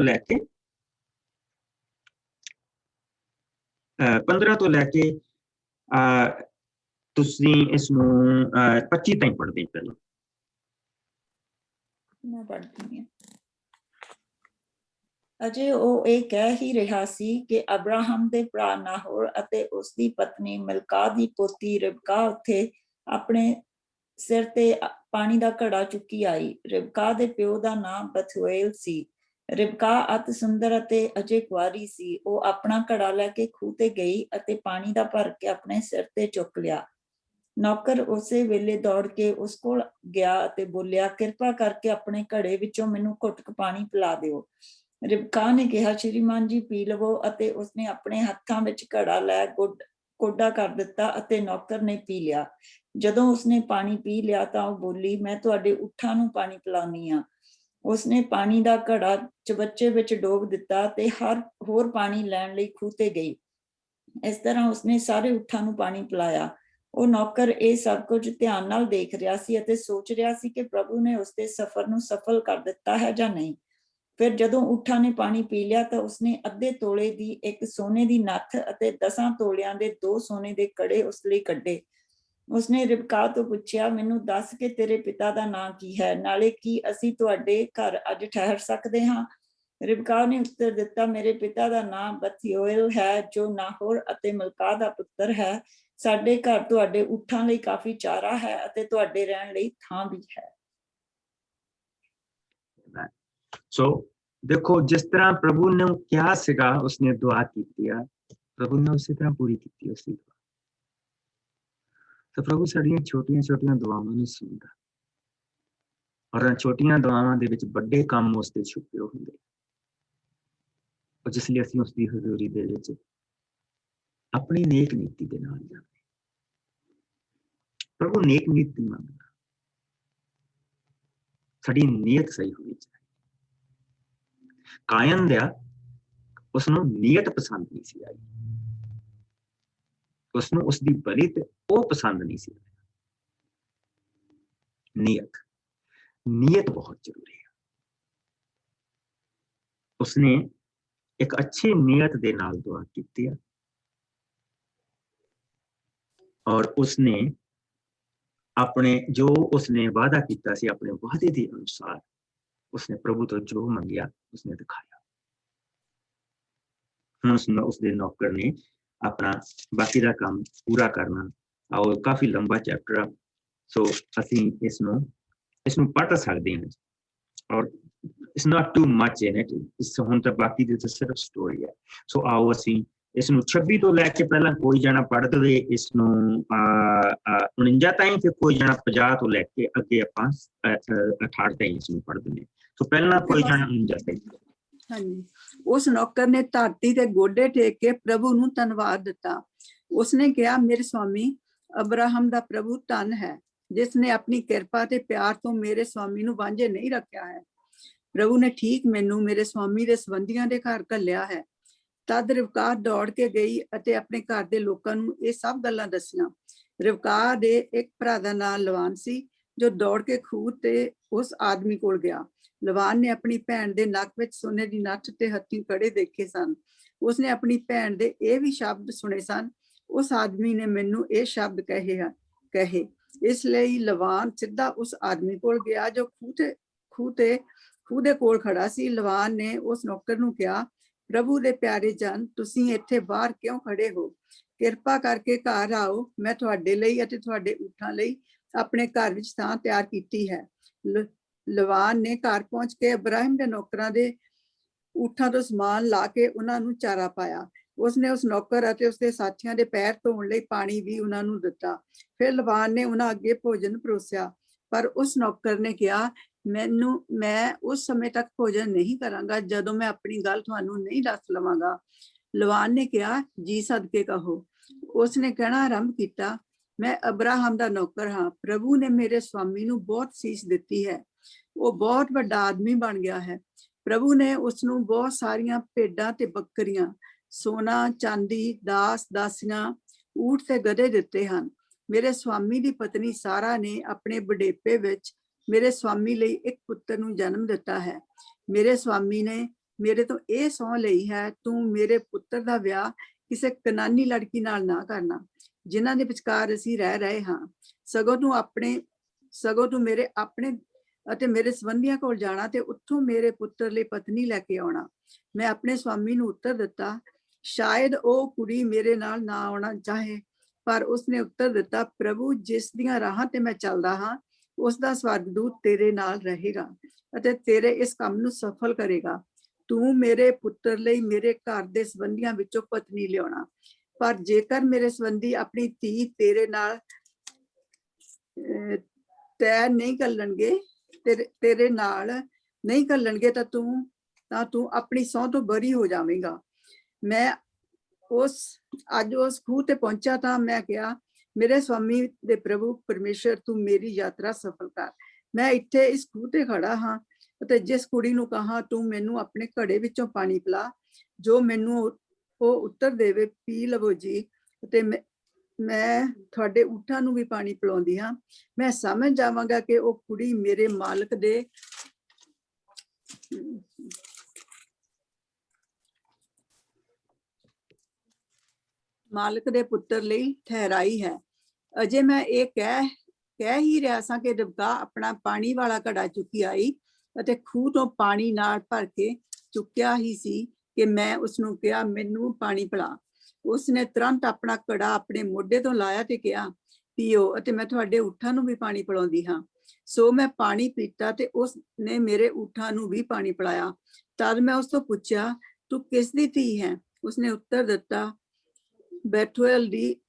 ਲੈ ਕੇ ਤੁਸੀਂ ਇਸ ਨੂੰ 25 ਤਾਈਂ ਪੜ੍ਹਦੇ ਪਹਿਲਾਂ। ਮੈਂ ਪੜ੍ਹਦੀ ਹਾਂ। ਅਜੇ ਉਹ ਇਹ ਕਹਿ ਹੀ ਰਿਹਾ ਸੀ ਕਿ ਅਬਰਾਹਮ ਦੇ ਭਰਾ ਨਾਹੋਰ ਅਤੇ ਉਸਦੀ ਪਤਨੀ ਮਿਲਕਾ ਦੀ ਪੋਤੀ ਰਿਬਕਾ ਉੱਥੇ ਆਪਣੇ ਸਿਰ ਤੇ ਪਾਣੀ ਦਾ ਘੜਾ ਚੁੱਕੀ ਆਈ। ਰਿਬਕਾ ਦੇ ਪਿਓ ਦਾ ਨਾਮ ਬਥੂਏਲ ਸੀ। ਰਿਬਕਾ ਅਤ ਸੁੰਦਰ ਅਤੇ ਅਜੇ ਕੁਆਰੀ ਸੀ। ਉਹ ਆਪਣਾ ਘੜਾ ਲੈ ਕੇ ਖੂਹ ਤੇ ਗਈ ਅਤੇ ਪਾਣੀ ਦਾ ਭਰ ਕੇ ਆਪਣੇ ਸਿਰ ਤੇ ਚੁੱਕ ਲਿਆ। ਨੌਕਰ ਉਸੇ ਵੇਲੇ ਦੌੜ ਕੇ ਉਸ ਕੋਲ ਗਿਆ ਅਤੇ ਬੋਲਿਆ, ਕਿਰਪਾ ਕਰਕੇ ਆਪਣੇ ਘੜੇ ਵਿੱਚੋਂ ਮੈਨੂੰ ਘੁੱਟ ਪਾਣੀ ਪਿਲਾ ਦਿਓ। ਰਿਬਕਾ ਨੇ ਕਿਹਾ, ਸ਼੍ਰੀਮਾਨ ਜੀ ਪੀ ਲਵੋ, ਅਤੇ ਉਸਨੇ ਆਪਣੇ ਹੱਥਾਂ ਵਿੱਚ ਘੜਾ ਲੈ ਕੋਡਾ ਕਰ ਦਿੱਤਾ ਅਤੇ ਨੌਕਰ ਨੇ ਪੀ ਲਿਆ। ਜਦੋਂ ਉਸਨੇ ਪਾਣੀ ਪੀ ਲਿਆ ਤਾਂ ਉਹ ਬੋਲੀ, ਮੈਂ ਤੁਹਾਡੇ ਊਠਾਂ ਨੂੰ ਪਾਣੀ ਪਿਲਾਉਂਦੀ ਹਾਂ। ਉਸਨੇ ਪਾਣੀ ਦਾ ਘੜਾ ਚਬੱਚੇ ਵਿੱਚ ਡੋਬ ਦਿੱਤਾ ਤੇ ਹੋਰ ਪਾਣੀ ਲੈਣ ਲਈ ਖੂਹ ਤੇ ਗਈ। ਇਸ ਤਰ੍ਹਾਂ ਉਸਨੇ ਸਾਰੇ ਊਠਾਂ ਨੂੰ ਪਾਣੀ ਪਿਲਾਇਆ। ਉਹ ਨੌਕਰ ਇਹ ਸਭ ਕੁਝ ਧਿਆਨ ਨਾਲ ਦੇਖ ਰਿਹਾ ਸੀ ਅਤੇ ਸੋਚ ਰਿਹਾ ਸੀ ਕਿ ਪ੍ਰਭੂ ਨੇ ਉਸਦੇ ਸਫ਼ਰ ਨੂੰ ਸਫਲ ਕਰ ਦਿੱਤਾ ਹੈ ਜਾਂ ਨਹੀਂ। ਫਿਰ ਜਦੋਂ ਊਠਾਂ ਨੇ ਪਾਣੀ ਪੀ ਲਿਆ ਤਾਂ ਉਸਨੇ ਅੱਧੇ ਤੋਲੇ ਦੀ ਇੱਕ ਸੋਨੇ ਦੀ ਨੱਥ ਅਤੇ 10 ਤੋਲਿਆਂ ਦੇ 2 ਸੋਨੇ ਦੇ ਕੜੇ ਉਸ ਲਈ ਕੱਢੇ। ਉਸਨੇ ਰਿਬਕਾ ਤੋਂ ਪੁੱਛਿਆ, ਮੈਨੂੰ ਦੱਸ ਕਿ ਤੇਰੇ ਪਿਤਾ ਦਾ ਨਾਂ ਕੀ ਹੈ, ਨਾਲੇ ਕੀ ਅਸੀਂ ਤੁਹਾਡੇ ਘਰ ਅੱਜ ਠਹਿਰ ਸਕਦੇ ਹਾਂ। ਰਿਬਕਾ ਨੇ ਉੱਤਰ ਦਿੱਤਾ, ਮੇਰੇ ਪਿਤਾ ਦਾ ਨਾਂ ਬਥੂਏਲ ਹੈ, ਜੋ ਨਾਹੋਰ ਅਤੇ ਮਿਲਕਾ ਦਾ ਪੁੱਤਰ ਹੈ। ਸਾਡੇ ਘਰ ਤੁਹਾਡੇ ਊਠਾਂ ਲਈ ਕਾਫੀ ਚਾਰਾ ਹੈ ਅਤੇ ਤੁਹਾਡੇ ਰਹਿਣ ਲਈ ਥਾਂ ਵੀ ਹੈ। ਸੋ ਦੇਖੋ, ਜਿਸ ਤਰ੍ਹਾਂ ਪ੍ਰਭੂ ਨੇ ਕਿਹਾ ਸੀਗਾ, ਉਸਨੇ ਦੁਆ ਕੀਤੀ ਆ, ਪ੍ਰਭੂ ਨੇ ਉਸੇ ਤਰ੍ਹਾਂ ਪੂਰੀ ਕੀਤੀ ਉਸਦੀ ਦੁਆ। ਤਾਂ ਪ੍ਰਭੂ ਸਾਡੀਆਂ ਛੋਟੀਆਂ ਦੁਆਵਾਂ ਨੂੰ ਸੁਣਦਾ, ਔਰ ਛੋਟੀਆਂ ਦੁਆਵਾਂ ਦੇ ਵਿੱਚ ਵੱਡੇ ਕੰਮ ਉਸਦੇ ਛੁਪੇ ਹੁੰਦੇ, ਜਿਸ ਲਈ ਅਸੀਂ ਉਸਦੀ ਹਜ਼ੂਰੀ ਦੇ ਵਿੱਚ ਆਪਣੀ ਨੇਕ ਨੀਤੀ ਦੇ ਨਾਲ ਜਾਂਦੇ। ਪ੍ਰਭੂ ਨੇਕ ਨੀਤੀ ਮੰਗਦਾ, ਸਾਡੀ ਨੀਅਤ ਸਹੀ ਹੋਣੀ ਚਾਹੀਦੀ। ਕਾਇਨ ਦਾ ਉਸਨੂੰ ਨੀਅਤ ਪਸੰਦ ਨਹੀਂ ਸੀ ਆਈ, ਉਸਨੂੰ ਉਸਦੀ ਬਲੀ ਤੇ ਉਹ ਪਸੰਦ ਨਹੀਂ ਸੀ। ਨੀਅਤ ਬਹੁਤ ਜ਼ਰੂਰੀ ਹੈ। ਉਸਨੇ ਇੱਕ ਅੱਛੀ ਨੀਅਤ ਦੇ ਨਾਲ ਦੁਆ ਕੀਤੀ ਹੈ, ਔਰ ਉਸਨੇ ਆਪਣੇ ਜੋ ਉਸਨੇ ਵਾਅਦਾ ਕੀਤਾ ਸੀ, ਆਪਣੇ ਵਾਅਦੇ ਦੇ ਅਨੁਸਾਰ ਉਸਨੇ ਪ੍ਰਭੂ ਤੋਂ ਜੋ ਮੰਗਿਆ ਉਸਨੇ ਦਿਖਾਇਆ। ਹੁਣ ਉਸਦੇ ਨੌਕਰ ਨੇ ਆਪਣਾ ਬਾਕੀ ਦਾ ਕੰਮ ਪੂਰਾ ਕਰਨਾ। ਔਰ ਕਾਫੀ ਲੰਬਾ ਚੈਪਟਰ ਆ, ਸੋ ਅਸੀਂ ਇਸ ਨੂੰ ਪੜ੍ਹ ਸਕਦੇ ਹਾਂ, ਔਰ it's not too much in it. ਇਸ ਹੁਣ ਤਾਂ ਬਾਕੀ ਦੀ ਸਿਰਫ ਸਟੋਰੀ ਹੈ। ਸੋ ਆਓ ਅਸੀਂ ਇਸ ਨੂੰ 26 ਤੋਂ ਲੈ ਕੇ ਪਹਿਲਾਂ ਕੋਈ ਜਾਣਾ ਪੜ੍ਹ ਦੇਵੇ, ਇਸ ਨੂੰ 49 ਤਾਈਂ, ਫਿਰ ਕੋਈ ਜਾਣਾ 50 ਤੋਂ ਲੈ ਕੇ ਅੱਗੇ ਆਪਾਂ 68 ਤਾਈਂ ਇਸ ਨੂੰ ਪੜ੍ਹ ਦਿੰਦੇ। ਸੋ ਪਹਿਲਾਂ ਕੋਈ ਜਾਣਾ 49 ਤਾਈਂ। ਹਾਂਜੀ, ਉਸ ਨੌਕਰ ਨੇ ਧਰਤੀ ਤੇ ਗੋਡੇ ਟੇਕ ਕੇ ਪ੍ਰਭੂ ਨੂੰ ਧੰਨਵਾਦ ਦਿੱਤਾ। ਉਸਨੇ ਕਿਹਾ, ਮੇਰੇ ਸਵਾਮੀ ਅਬਰਾਹਮ ਦਾ ਪ੍ਰਭੂ ਧੰਨ ਹੈ, ਜਿਸ ਨੇ ਆਪਣੀ ਕਿਰਪਾ ਤੇ ਪਿਆਰ ਤੋਂ ਮੇਰੇ ਸਵਾਮੀ ਨੂੰ ਵਾਂਝੇ ਨਹੀਂ ਰੱਖਿਆ ਹੈ। ਪ੍ਰਭੂ ਨੇ ਠੀਕ ਮੈਨੂੰ ਮੇਰੇ ਸਵਾਮੀ ਦੇ ਸੰਬੰਧੀਆਂ ਦੇ ਘਰ ਘੱਲਿਆ ਹੈ। ਤਦ ਰਿਬਕਾ ਦੌੜ ਕੇ ਗਈ ਅਤੇ ਆਪਣੇ ਘਰ ਦੇ ਲੋਕਾਂ ਨੂੰ ਇਹ ਸਭ ਗੱਲਾਂ ਦੱਸੀਆਂ। ਰਿਬਕਾ ਦੇ ਇੱਕ ਭਰਾ ਦਾ ਨਾਂ ਲਵਾਨ ਸੀ, ਜੋ ਦੌੜ ਕੇ ਖੂਹ ਤੇ ਉਸ ਆਦਮੀ ਕੋਲ ਗਿਆ। ਲਵਾਨ ਨੇ ਆਪਣੀ ਭੈਣ ਦੇ ਨੱਕ ਵਿੱਚ ਸੋਨੇ ਦੀ ਨੱਥ ਤੇ ਹੱਥੀਂ ਕੜੇ ਦੇਖੇ ਸਨ। ਉਸਨੇ ਆਪਣੀ ਭੈਣ ਦੇ ਇਹ ਵੀ ਸ਼ਬਦ ਸੁਣੇ ਸਨ, ਉਸ ਆਦਮੀ ਨੇ ਮੈਨੂੰ ਇਹ ਸ਼ਬਦ ਕਹੇ। ਇਸ ਲਈ ਲਵਾਨ ਸਿੱਧਾ ਉਸ ਆਦਮੀ ਕੋਲ ਗਿਆ ਜੋ ਖੂਹ ਦੇ ਕੋਲ ਖੜਾ ਸੀ। ਲਵਾਨ ਨੇ ਉਸ ਨੌਕਰ ਨੂੰ ਕਿਹਾ, ਪ੍ਰਭੂ ਦੇ ਪਿਆਰੇ ਜਨ, ਤੁਸੀਂ ਇੱਥੇ ਬਾਹਰ ਕਿਉਂ ਖੜੇ ਹੋ? ਕਿਰਪਾ ਕਰਕੇ ਘਰ ਆਓ, ਮੈਂ ਤੁਹਾਡੇ ਲਈ ਅਤੇ ਤੁਹਾਡੇ ਊਠਾਂ ਲਈ ਆਪਣੇ ਘਰ ਵਿੱਚ ਥਾਂ ਤਿਆਰ ਕੀਤੀ ਹੈ। ਲਵਾਨ ਨੇ ਘਰ ਪਹੁੰਚ ਕੇ ਇਬਰਾਹਿਮ ਦੇ ਨੌਕਰਾਂ ਦੇ ਊਠਾਂ ਤੋਂ ਸਮਾਨ ਲਾ ਕੇ ਉਹਨਾਂ ਨੂੰ ਚਾਰਾ ਪਾਇਆ। ਉਸਨੇ ਉਸ ਨੌਕਰ ਅਤੇ ਉਸਦੇ ਸਾਥੀਆਂ ਦੇ ਪੈਰ ਧੋਣ ਲਈ ਪਾਣੀ ਵੀ ਉਹਨਾਂ ਨੂੰ ਦਿੱਤਾ। ਫਿਰ ਲਵਾਨ ਨੇ ਉਹਨਾਂ ਅੱਗੇ ਭੋਜਨ ਪਰੋਸਿਆ, ਪਰ ਉਸ ਨੌਕਰ ਨੇ ਕਿਹਾ, ਮੈਂ ਉਸ ਸਮੇਂ ਤੱਕ ਭੋਜਨ ਨਹੀਂ ਕਰਾਂਗਾ ਜਦੋਂ ਮੈਂ ਆਪਣੀ ਗੱਲ ਤੁਹਾਨੂੰ ਨਹੀਂ ਦੱਸ ਲਵਾਂਗਾ। ਲਵਾਨ ਨੇ ਕਿਹਾ, ਜੀ ਸਦਕੇ ਕਹੋ। ਉਸਨੇ ਕਹਿਣਾ ਆਰੰਭ ਕੀਤਾ, ਮੈਂ ਅਬਰਾਹਮ ਦਾ ਨੌਕਰ ਹਾਂ। ਪ੍ਰਭੂ ਨੇ ਮੇਰੇ ਸਵਾਮੀ ਨੂੰ ਬਹੁਤ ਸੀਸ ਦਿੱਤੀ ਹੈ। ਉਹ ਬਹੁਤ ਵੱਡਾ ਆਦਮੀ ਬਣ ਗਿਆ ਹੈ। ਪ੍ਰਭੂ ਨੇ ਉਸਨੂੰ ਬਹੁਤ ਸਾਰੀਆਂ ਭੇਡਾਂ ਤੇ ਬੱਕਰੀਆਂ, ਸੋਨਾ, ਚਾਂਦੀ, ਦਾਸ, ਦਾਸੀਆਂ, ਊਠ ਤੇ ਗਧੇ ਦਿੱਤੇ ਹਨ। ਮੇਰੇ ਸਵਾਮੀ ਦੀ ਪਤਨੀ ਸਾਰਾ ਨੇ ਆਪਣੇ ਬੁਢੇਪੇ ਵਿੱਚ ਮੇਰੇ ਸਵਾਮੀ ਲਈ ਇੱਕ ਪੁੱਤਰ ਨੂੰ ਜਨਮ ਦਿੱਤਾ ਹੈ। ਮੇਰੇ ਸਵਾਮੀ ਨੇ ਮੇਰੇ ਤੋਂ ਇਹ ਸਹੁੰ ਲਈ ਹੈ, ਤੂੰ ਮੇਰੇ ਪੁੱਤਰ ਦਾ ਵਿਆਹ ਕਿਸੇ ਕਨਾਨੀ ਲੜਕੀ ਨਾਲ ਨਾ ਕਰਨਾ, ਜਿਨ੍ਹਾਂ ਦੇ ਵਿਚਕਾਰ ਅਸੀਂ ਰਹਿ ਰਹੇ ਹਾਂ। ਸਗੋਂ ਤੂੰ ਮੇਰੇ ਆਪਣੇ ਅਤੇ ਮੇਰੇ ਸੰਬੰਧੀਆਂ ਕੋਲ ਜਾਣਾ ਤੇ ਉੱਥੋਂ ਮੇਰੇ ਪੁੱਤਰ ਲਈ ਪਤਨੀ ਲੈ ਕੇ ਆਉਣਾ। ਮੈਂ ਆਪਣੇ ਸਵਾਮੀ ਨੂੰ ਉੱਤਰ ਦਿੱਤਾ, ਸ਼ਾਇਦ ਉਹ ਕੁੜੀ ਮੇਰੇ ਨਾਲ ਨਾ ਆਉਣਾ ਚਾਹੇ। ਪਰ ਉਸਨੇ ਉੱਤਰ ਦਿੱਤਾ, ਪ੍ਰਭੂ ਜਿਸ ਦੀਆਂ ਰਾਹਾਂ ਤੇ ਮੈਂ ਚੱਲਦਾ ਹਾਂ ਉਸ ਦਾ ਸਵਰਗਦੂਤ ਤੇਰੇ ਨਾਲ ਰਹੇਗਾ ਅਤੇ ਤੇਰੇ ਇਸ ਕੰਮ ਨੂੰ ਸਫਲ ਕਰੇਗਾ। ਤੂੰ ਮੇਰੇ ਪੁੱਤਰ ਲਈ ਮੇਰੇ ਘਰ ਦੇ ਸੰਬੰਧੀਆਂ ਵਿੱਚੋਂ ਪਤਨੀ ਲਿਆਉਣਾ। ਪਰ ਜੇਕਰ ਮੇਰੇ ਸੰਬੰਧੀ ਆਪਣੀ ਧੀ ਤੇਰੇ ਨਾਲ ਤੈਅ ਨਹੀਂ ਘੱਲਣਗੇ, ਤੇਰੇ ਨਾਲ ਨਹੀਂ ਘੱਲਣਗੇ ਤਾਂ ਤੂੰ ਆਪਣੀ ਸਹੁੰ ਤੋਂ ਬਰੀ ਹੋ ਜਾਵੇਂਗਾ। ਮੈਂ ਅੱਜ ਉਸ ਖੂਹ ਤੇ ਪਹੁੰਚਾ ਤਾਂ ਮੈਂ ਕਿਹਾ, ਮੇਰੇ ਸਵਾਮੀ ਦੇ ਪ੍ਰਭੂ ਪਰਮੇਸ਼ਰ, ਤੂੰ ਮੇਰੀ ਯਾਤਰਾ ਸਫਲ ਕਰ। ਮੈਂ ਇੱਥੇ ਇਸ ਖੂਹ ਤੇ ਖੜਾ ਹਾਂ ਅਤੇ ਜਿਸ ਕੁੜੀ ਨੂੰ ਕਹਾ ਤੂੰ ਮੈਨੂੰ ਆਪਣੇ ਘੜੇ ਵਿੱਚੋਂ ਪਾਣੀ ਪਿਲਾ, ਜੋ ਮੈਨੂੰ ਉਹ ਉੱਤਰ ਦੇਵੇ, ਪੀ ਲਵੋ ਜੀ, ਅਤੇ ਮੈਂ ਤੁਹਾਡੇ ਊਠਾਂ ਨੂੰ ਵੀ ਪਾਣੀ ਪਿਲਾਉਂਦੀ ਹਾਂ। ਮੈਂ ਸਮਝ ਜਾਵਾਂਗਾ ਕਿ ਉਹ ਕੁੜੀ ਮੇਰੇ ਮਾਲਕ ਦੇ ਪੁੱਤਰ ਲਈ ਠਹਿਰਾਈ ਹੈ। ਅਜੇ ਮੈਂ ਇਹ ਕਹਿ ਹੀ ਰਿਹਾ ਸਾਂ ਕਿ ਰਿਬਕਾ ਆਪਣਾ ਪਾਣੀ ਵਾਲਾ ਘੜਾ ਚੁੱਕੀ ਆਈ ਅਤੇ ਖੂਹ ਤੋਂ ਪਾਣੀ ਨਾਲ ਭਰ ਕੇ ਚੁੱਕਿਆ ਹੀ ਸੀ ਕਿ ਮੈਂ ਉਸਨੂੰ ਕਿਹਾ, ਮੈਨੂੰ ਪਾਣੀ ਪਿਲਾ। ਉਸਨੇ ਤੁਰੰਤ ਆਪਣਾ ਘੜਾ ਆਪਣੇ ਮੋਢੇ ਤੋਂ ਲਾਇਆ ਤੇ ਕਿਹਾ, ਪੀਓ, ਅਤੇ ਮੈਂ ਤੁਹਾਡੇ ਊਠਾਂ ਨੂੰ ਵੀ ਪਾਣੀ ਪਿਲਾਉਂਦੀ ਹਾਂ। ਸੋ ਮੈਂ ਪਾਣੀ ਪੀਤਾ ਤੇ ਉਸਨੇ ਮੇਰੇ ਊਠਾਂ ਨੂੰ ਵੀ ਪਾਣੀ ਪਿਲਾਇਆ। ਤਦ ਮੈਂ ਉਸ ਤੋਂ ਪੁੱਛਿਆ, ਤੂੰ ਕਿਸ ਦੀ ਧੀ ਹੈ? ਉਸਨੇ ਉੱਤਰ ਦਿੱਤਾ, ਬੈਥੂਏਲ ਦੀ,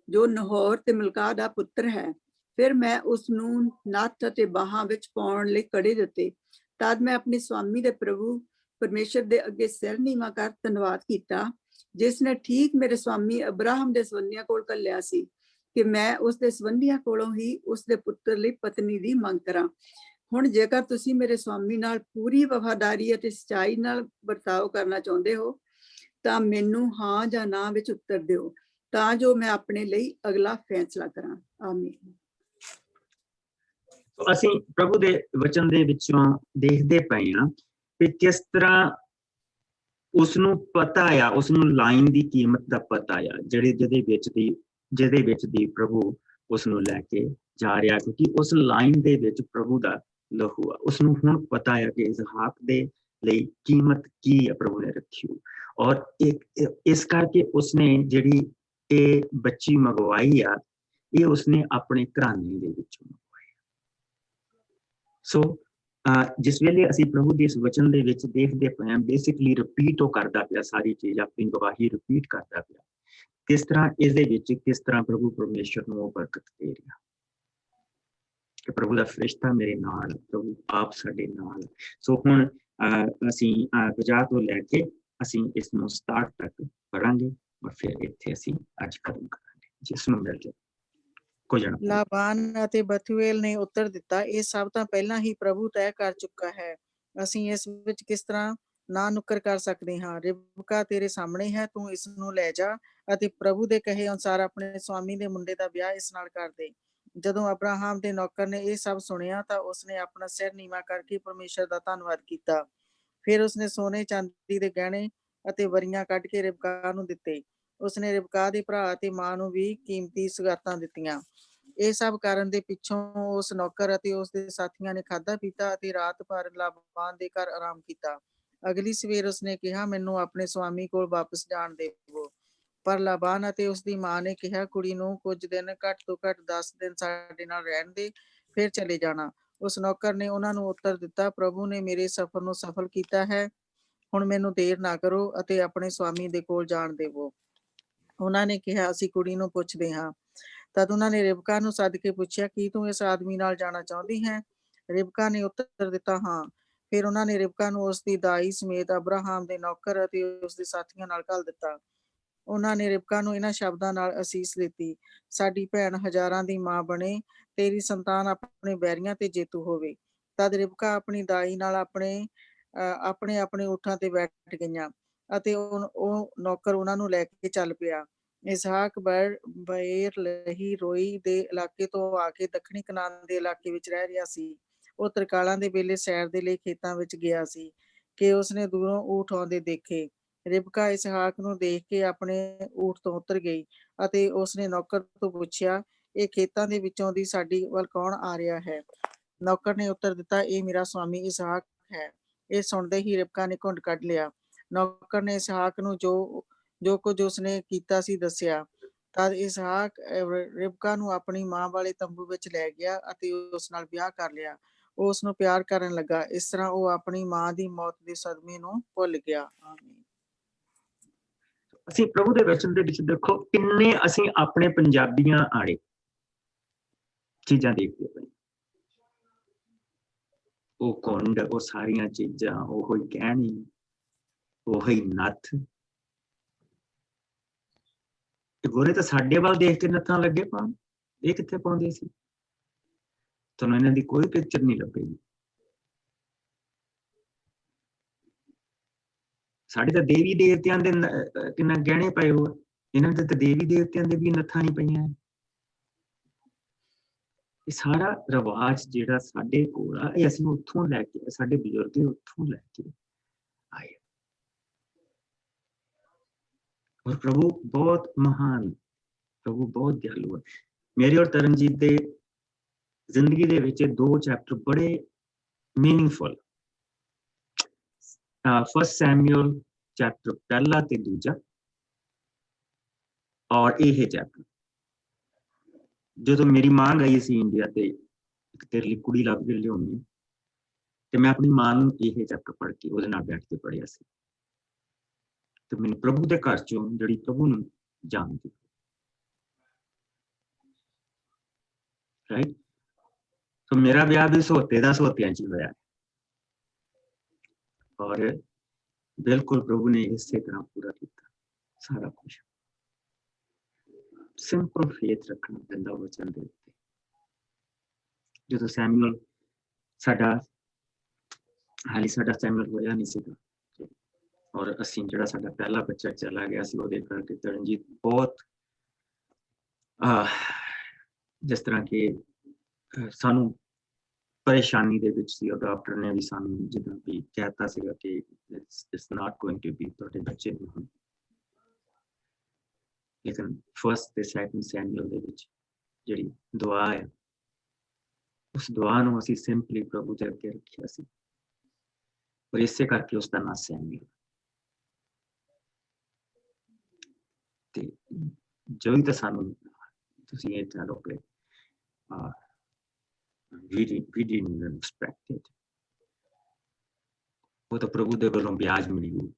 ਜੋ ਨਹੋਰ ਤੇ ਮਿਲਕਾ ਦਾ ਪੁੱਤਰ ਹੈ। ਫਿਰ ਮੈਂ ਉਸਨੂੰ ਨੱਥ ਅਤੇ ਬਾਹਾਂ ਵਿੱਚ ਪਾਉਣ ਲਈ ਕੜੇ ਦਿੱਤੇ। ਤਦ ਮੈਂ ਆਪਣੇ ਸਵਾਮੀ ਦੇ ਪ੍ਰਭੂ ਪਰਮੇਸ਼ਰ ਦੇ ਅੱਗੇ ਸਿਰ ਨੀਵਾਂ ਕਰ ਧੰਨਵਾਦ ਕੀਤਾ, ਜਿਸ ਨੇ ਠੀਕ ਮੇਰੇ ਸਵਾਮੀ ਅਬਰਾਹਮ ਦੇ ਸੰਬੰਧੀਆਂ ਕੋਲ ਘੱਲਿਆ ਸੀ ਕਿ ਮੈਂ ਉਸਦੇ ਸੰਬੰਧੀਆਂ ਕੋਲੋਂ ਹੀ ਉਸਦੇ ਪੁੱਤਰ ਲਈ ਪਤਨੀ ਦੀ ਮੰਗ ਕਰਾਂ। ਹੁਣ ਜੇਕਰ ਤੁਸੀਂ ਮੇਰੇ ਸਵਾਮੀ ਨਾਲ ਪੂਰੀ ਵਫਾਦਾਰੀ ਅਤੇ ਸੱਚਾਈ ਨਾਲ ਵਰਤਾਓ ਕਰਨਾ ਚਾਹੁੰਦੇ ਹੋ ਤਾਂ ਮੈਨੂੰ ਹਾਂ ਜਾਂ ਨਾ ਵਿੱਚ ਉੱਤਰ ਦਿਓ, ਤਾਂ ਜੋ ਮੈਂ ਆਪਣੇ ਲਈ ਅਗਲਾ ਫੈਸਲਾ ਕਰਾਂ। ਆਮੀਨ। ਅਸੀਂ ਪ੍ਰਭੂ ਦੇ ਵਚਨ ਦੇ ਵਿੱਚੋਂ ਦੇਖਦੇ ਪਏ ਹਾਂ ਕਿ ਕਿਸ ਤਰ੍ਹਾਂ ਉਸਨੂੰ ਪਤਾ ਆ, ਉਸਨੂੰ ਲਾਈਨ ਦੀ ਕੀਮਤ ਦਾ ਪਤਾ ਆ, ਜਿਹਦੇ ਵਿੱਚ ਦੀ ਪ੍ਰਭੂ ਉਸਨੂੰ ਲੈ ਕੇ ਜਾ ਰਿਹਾ, ਕਿਉਂਕਿ ਉਸ ਲਾਈਨ ਦੇ ਵਿੱਚ ਪ੍ਰਭੂ ਦਾ ਲਹੂ ਆ। ਉਸਨੂੰ ਹੁਣ ਪਤਾ ਆ ਕਿ ਇਸਹਾਕ ਦੇ ਲਈ ਕੀਮਤ ਕੀ ਆ ਪ੍ਰਭੂ ਨੇ ਰੱਖੀ, ਔਰ ਇਸ ਕਰਕੇ ਉਸਨੇ ਜਿਹੜੀ ਇਹ ਬੱਚੀ ਮੰਗਵਾਈ ਆ, ਇਹ ਉਸਨੇ ਆਪਣੇ ਘਰਾਣੇ ਦੇ ਵਿੱਚੋਂ ਮੰਗਵਾਈ। ਸੋ ਜਿਸ ਵੇਲੇ ਅਸੀਂ ਪ੍ਰਭੂ ਦੇ ਇਸ ਵਚਨ ਦੇ ਵਿੱਚ ਦੇਖਦੇ ਪਏ ਹਾਂ, ਬੇਸਿਕਲੀ ਰਿਪੀਟ ਉਹ ਕਰਦਾ ਪਿਆ, ਸਾਰੀ ਚੀਜ਼ ਆਪਣੀ ਗਵਾਹੀ ਰਿਪੀਟ ਕਰਦਾ ਪਿਆ, ਕਿਸ ਤਰ੍ਹਾਂ ਇਸਦੇ ਵਿੱਚ ਕਿਸ ਤਰ੍ਹਾਂ ਪ੍ਰਭੂ ਪਰਮੇਸ਼ਰ ਨੂੰ ਉਹ ਬਰਕਤ ਦੇ ਰਿਹਾ ਕਿ ਪ੍ਰਭੂ ਦਾ ਫਰਿਸ਼ਤਾ ਮੇਰੇ ਨਾਲ, ਪ੍ਰਭੂ ਆਪ ਸਾਡੇ ਨਾਲ। ਸੋ ਹੁਣ ਅਸੀਂ 50 ਤੋਂ ਲੈ ਕੇ ਅਸੀਂ ਇਸ ਨੂੰ 67 ਤੱਕ ਪੜਾਂਗੇ, ਔਰ ਫਿਰ ਇੱਥੇ ਅਸੀਂ ਅੱਜ ਖਤਮ ਕਰਾਂਗੇ। ਜਿਸ ਨੂੰ ਮਿਲ ਜਾਏ ਕੋਈ ਜਣਾ। ਲਾਬਾਨ ਅਤੇ ਬਥੂਏਲ ਨੇ ਉੱਤਰ ਦਿੱਤਾ, ਇਹ ਸਭ ਤਾਂ ਪਹਿਲਾਂ ਹੀ ਪ੍ਰਭੂ ਤੈਅ ਕਰ ਚੁੱਕਾ ਹੈ। ਅਸੀਂ ਇਸ ਵਿੱਚ ਕਿਸ ਤਰ੍ਹਾਂ ਨਾ ਨੁੱਕਰ ਕਰ ਸਕਦੇ ਹਾਂ। ਰਿਬਕਾ ਤੇਰੇ ਸਾਹਮਣੇ ਹੈ, ਤੂੰ ਇਸ ਨੂੰ ਲੈ ਜਾ ਅਤੇ ਪ੍ਰਭੂ ਦੇ ਕਹੇ ਅਨੁਸਾਰ ਆਪਣੇ ਸਵਾਮੀ ਦੇ ਮੁੰਡੇ ਦਾ ਵਿਆਹ ਇਸ ਨਾਲ ਕਰ ਦੇ। ਜਦੋਂ ਅਬਰਾਹਮ ਦੇ ਨੌਕਰ ਨੇ ਇਹ ਸਭ ਸੁਣਿਆ ਤਾਂ ਉਸਨੇ ਆਪਣਾ ਸਿਰ ਨੀਵਾਂ ਕਰਕੇ ਪਰਮੇਸ਼ਰ ਦਾ ਧੰਨਵਾਦ ਕੀਤਾ। ਫਿਰ ਉਸਨੇ ਸੋਨੇ ਚਾਂਦੀ ਦੇ ਗਹਿਣੇ ਅਤੇ ਵਰੀਆਂ ਕੱਢ ਕੇ ਰਿਬਕਾ ਨੂੰ ਦਿੱਤੇ। ਉਸਨੇ ਰਿਬਕਾ ਦੇ ਭਰਾ ਅਤੇ ਮਾਂ ਨੂੰ ਵੀ ਕੀਮਤੀ ਸੁਗਾਤਾਂ ਦਿੱਤੀਆਂ। ਇਹ ਸਭ ਕਰਨ ਦੇ ਪਿੱਛੋਂ ਉਸ ਨੌਕਰ ਅਤੇ ਉਸਦੇ ਸਾਥੀਆਂ ਨੇ ਖਾਧਾ ਪੀਤਾ ਅਤੇ ਰਾਤ ਭਰ ਲਾਬਾਨ ਦੇ ਘਰ ਆਰਾਮ ਕੀਤਾ। ਅਗਲੀ ਸਵੇਰ ਉਸਨੇ ਕਿਹਾ, ਮੈਨੂੰ ਆਪਣੇ ਸਵਾਮੀ ਕੋਲ ਵਾਪਸ ਜਾਣ ਦੇਵੋ। ਪਰ ਲਾਬਾਨ ਅਤੇ ਉਸਦੀ ਮਾਂ ਨੇ ਕਿਹਾ, ਕੁੜੀ ਨੂੰ ਕੁਝ ਦਿਨ, ਘੱਟ ਤੋਂ ਘੱਟ 10 ਦਿਨ ਸਾਡੇ ਨਾਲ ਰਹਿਣ ਦੇ, ਫਿਰ ਚਲੇ ਜਾਣਾ। ਉਸ ਨੌਕਰ ਨੇ ਉਹਨਾਂ ਨੂੰ ਉੱਤਰ ਦਿੱਤਾ, ਪ੍ਰਭੂ ਨੇ ਮੇਰੇ ਸਫ਼ਰ ਨੂੰ ਸਫਲ ਕੀਤਾ ਹੈ। ਹੁਣ ਮੈਨੂੰ ਦੇਰ ਨਾ ਕਰੋ ਅਤੇ ਆਪਣੇ ਸਵਾਮੀ ਦੇ ਕੋਲ ਜਾਣ ਦੇਵੋ। ਉਹਨਾਂ ਨੇ ਕਿਹਾ, ਅਸੀਂ ਕੁੜੀ ਨੂੰ ਪੁੱਛਦੇ ਹਾਂ। ਤਦ ਉਹਨਾਂ ਨੇ ਰਿਬਕਾ ਨੂੰ ਸੱਦ ਕੇ ਪੁੱਛਿਆ, ਕੀ ਤੂੰ ਇਸ ਆਦਮੀ ਨਾਲ ਜਾਣਾ ਚਾਹੁੰਦੀ ਹੈ? ਰਿਬਕਾ ਨੇ ਉੱਤਰ ਦਿੱਤਾ, ਹਾਂ। ਫਿਰ ਉਹਨਾਂ ਨੇ ਰਿਬਕਾ ਨੂੰ ਉਸਦੀ ਦਾਈ ਸਮੇਤ ਅਬਰਾਹਮ ਦੇ ਨੌਕਰ ਅਤੇ ਉਸਦੇ ਸਾਥੀਆਂ ਨਾਲ ਘੱਲ ਦਿੱਤਾ। ਉਹਨਾਂ ਨੇ ਰਿਬਕਾ ਨੂੰ ਇਹਨਾਂ ਸ਼ਬਦਾਂ ਨਾਲ ਅਸੀਸ ਦਿੱਤੀ, ਸਾਡੀ ਭੈਣ ਹਜ਼ਾਰਾਂ ਦੀ ਮਾਂ ਬਣੇ, ਤੇਰੀ ਸੰਤਾਨ ਆਪਣੇ ਬੈਰੀਆਂ ਤੇ ਜੇਤੂ ਹੋਵੇ। ਤਦ ਰਿਬਕਾ ਆਪਣੀ ਦਾਈ ਨਾਲ ਆਪਣੇ ਊਠਾਂ ਤੇ ਬੈਠ ਗਈਆਂ ਅਤੇ ਉਹ ਨੌਕਰ ਉਹਨਾਂ ਨੂੰ ਲੈ ਕੇ ਚੱਲ ਪਿਆ। ਇਸਹਾਕ ਬਏਰ ਲਹੀ ਰੋਈ ਦੇ ਇਲਾਕੇ ਤੋਂ ਆ ਕੇ ਦੱਖਣੀ ਕਨਾਨ ਦੇ ਇਲਾਕੇ ਵਿੱਚ ਰਹਿ ਰਿਹਾ ਸੀ। ਉਹ ਤਰਕਾਲਾਂ ਦੇ ਵੇਲੇ ਸੈਰ ਦੇ ਲਈ ਖੇਤਾਂ ਵਿੱਚ ਗਿਆ ਸੀ ਕਿ ਉਸਨੇ ਦੂਰੋਂ ਊਠ ਆਉਂਦੇ ਦੇਖੇ। ਰਿਬਕਾ ਇਸਹਾਕ ਨੂੰ ਦੇਖ ਕੇ ਆਪਣੇ ਊਠ ਤੋਂ ਉਤਰ ਗਈ ਅਤੇ ਉਸਨੇ ਨੌਕਰ ਤੋਂ ਪੁੱਛਿਆ, ਇਹ ਖੇਤਾਂ ਦੇ ਵਿੱਚੋਂ ਦੀ ਸਾਡੀ ਵੱਲ ਕੌਣ ਆ ਰਿਹਾ ਹੈ? ਨੌਕਰ ਨੇ ਉੱਤਰ ਦਿੱਤਾ, ਇਹ ਮੇਰਾ ਸਵਾਮੀ ਇਸਹਾਕ ਹੈ। ਇਹ ਸੁਣਦੇ ਹੀ ਰਿਬਕਾ ਨੇ ਘੁੰਡ ਕੱਢ ਲਿਆ। ਨੌਕਰ ਨੇ ਇਸਹਾਕ ਨੂੰ ਜੋ ਕੁਝ ਉਸਨੇ ਕੀਤਾ ਸੀ ਦੱਸਿਆ। ਤਦ ਇਸਹਾਕ ਰਿਬਕਾ ਨੂੰ ਆਪਣੀ ਮਾਂ ਵਾਲੇ ਤੰਬੂ ਵਿੱਚ ਲੈ ਗਿਆ ਅਤੇ ਉਸ ਨਾਲ ਵਿਆਹ ਕਰ ਲਿਆ। ਉਹ ਉਸ ਨੂੰ ਪਿਆਰ ਕਰਨ ਲੱਗਾ। ਇਸ ਤਰ੍ਹਾਂ ਉਹ ਆਪਣੀ ਮਾਂ ਦੀ ਮੌਤ ਦੇ ਸਦਮੇ ਨੂੰ ਭੁੱਲ ਗਿਆ। ਆਮੀਨ। ਅਸੀਂ ਪ੍ਰਭੂ ਦੇ ਵਚਨ ਦੇ ਵਿੱਚ ਦੇਖੋ ਕਿੰਨੇ ਅਸੀਂ ਆਪਣੇ ਪੰਜਾਬੀਆਂ ਆਲੇ ਚੀਜ਼ਾਂ ਦੇਖਦੇ ਪਏ। ਉਹ ਕੁੰਡ, ਉਹ ਸਾਰੀਆਂ ਚੀਜ਼ਾਂ, ਉਹ ਹੀ ਗਹਿਣੀ, ਉਹ ਹੀ ਨੱਥ। ਗੋਰੇ ਤਾਂ ਸਾਡੇ ਵੱਲ ਦੇਖ ਕੇ ਨੱਥਾਂ ਲੱਗੇ ਪਾਉਣ। ਇਹ ਕਿੱਥੇ ਪਾਉਂਦੇ ਸੀ? ਤੁਹਾਨੂੰ ਇਹਨਾਂ ਦੀ ਕੋਈ ਪਿਕਚਰ ਨਹੀਂ ਲੱਭੇਗੀ। ਸਾਡੇ ਤਾਂ ਦੇਵੀ ਦੇਵਤਿਆਂ ਦੇ ਕਿੰਨਾ ਗਹਿਣੇ ਪਏ ਹੋਏ, ਇਹਨਾਂ ਦੇ ਤਾਂ ਦੇਵੀ ਦੇਵਤਿਆਂ ਦੇ ਵੀ ਨੱਥਾਂ ਨਹੀਂ ਪਈਆਂ। ਇਹ ਸਾਰਾ ਰਿਵਾਜ ਜਿਹੜਾ ਸਾਡੇ ਕੋਲ ਆ, ਇਹ ਅਸੀਂ ਉੱਥੋਂ ਲੈ ਕੇ, ਸਾਡੇ ਬਜ਼ੁਰਗ ਉੱਥੋਂ ਲੈ ਕੇ ਆਏ। ਔਰ ਪ੍ਰਭੂ ਬਹੁਤ ਮਹਾਨ, ਪ੍ਰਭੂ ਬਹੁਤ ਦਿਆਲੂ ਹੈ। ਮੇਰੇ ਔਰ ਤਰਨਜੀਤ ਦੇ ਜ਼ਿੰਦਗੀ ਦੇ ਵਿੱਚ 2 ਚੈਪਟਰ ਬੜੇ ਮੀਨਿੰਗਫੁਲ। ਫਸਟ ਸੈਮੂਅਲ ਚੈਪਟਰ 1 ਤੇ 2 ਔਰ ਇਹ ਚੈਪਟਰ। ਜਦੋਂ ਮੇਰੀ ਮਾਂ ਗਈ ਸੀ ਇੰਡੀਆ ਤੇ ਤੇਰੇ ਲਈ ਕੁੜੀ ਲੱਭ ਕੇ ਲਿਆਉਣੀ, ਤੇ ਮੈਂ ਆਪਣੀ ਮਾਂ ਨੂੰ ਇਹ ਚੈਪਟਰ ਪੜ੍ਹ ਕੇ ਉਹਦੇ ਨਾਲ ਬੈਠ ਕੇ ਪੜ੍ਹਿਆ ਸੀ। ਤੇ ਮੈਨੂੰ ਪ੍ਰਭੂ ਦੇ ਘਰ ਚੋਂ ਜਿਹੜੀ ਪ੍ਰਭੂ ਨੂੰ ਜਾਣਦੀ, ਰਾਈਟ। ਸੋ ਮੇਰਾ ਵਿਆਹ ਵੀ ਸੋਤਿਆਂ ਚ ਹੋਇਆ, ਔਰ ਬਿਲਕੁਲ ਪ੍ਰਭੂ ਨੇ ਇਸੇ ਤਰ੍ਹਾਂ ਪੂਰਾ ਕੀਤਾ ਸਾਰਾ ਕੁਝ। ਸਿੰਪਲ ਫੇਥ ਰੱਖਣਾ ਪੈਂਦਾ ਵਚਨ ਦੇ ਉੱਤੇ। ਜਦੋਂ ਸੈਮੂਅਲ ਸਾਡਾ ਸੈਮੂਅਲ ਹੋਇਆ ਨਹੀਂ ਸੀਗਾ, ਔਰ ਅਸੀਂ ਜਿਹੜਾ ਸਾਡਾ ਪਹਿਲਾ ਬੱਚਾ ਚਲਾ ਗਿਆ ਸੀ, ਉਹਦੇ ਕਰਕੇ ਤਰਨਜੀਤ ਬਹੁਤ ਜਿਸ ਤਰ੍ਹਾਂ ਕਿ ਸਾਨੂੰ ਪਰੇਸ਼ਾਨੀ ਦੇ ਵਿੱਚ ਸੀ। ਔਰ ਡਾਕਟਰ ਨੇ ਵੀ ਸਾਨੂੰ ਜਿੱਦਾਂ ਵੀ ਕਹਿਤਾ ਸੀਗਾ ਕਿ it's not going to be, ਤੁਹਾਡੇ ਬੱਚੇ ਨਹੀਂ ਹੋਣ। ਲੇਕਿਨ ਫਸਟ ਤੇ ਸੈਕੰਡ ਸੈਮੂਅਲ ਦੇ ਵਿੱਚ ਜਿਹੜੀ ਦੁਆ ਹੈ, ਉਸ ਦੁਆ ਨੂੰ ਅਸੀਂ ਸਿੰਪਲੀ ਪ੍ਰਭੂ ਦੇ ਅੱਗੇ ਰੱਖਿਆ ਸੀ, ਔਰ ਇਸੇ ਕਰਕੇ ਉਸ ਦਾ ਨਾਂ ਸੈਮੂਅਲ। ਤੇ ਜੋ ਹੀ ਤਾਂ ਸਾਨੂੰ ਤੁਸੀਂ ਇਹ ਚਾਹੋ ਕਿ we didn't expect it, ਉਹ ਤਾਂ ਪ੍ਰਭੂ ਦੇ ਵੱਲੋਂ ਵਿਆਜ ਮਿਲੀ ਹੋਈ।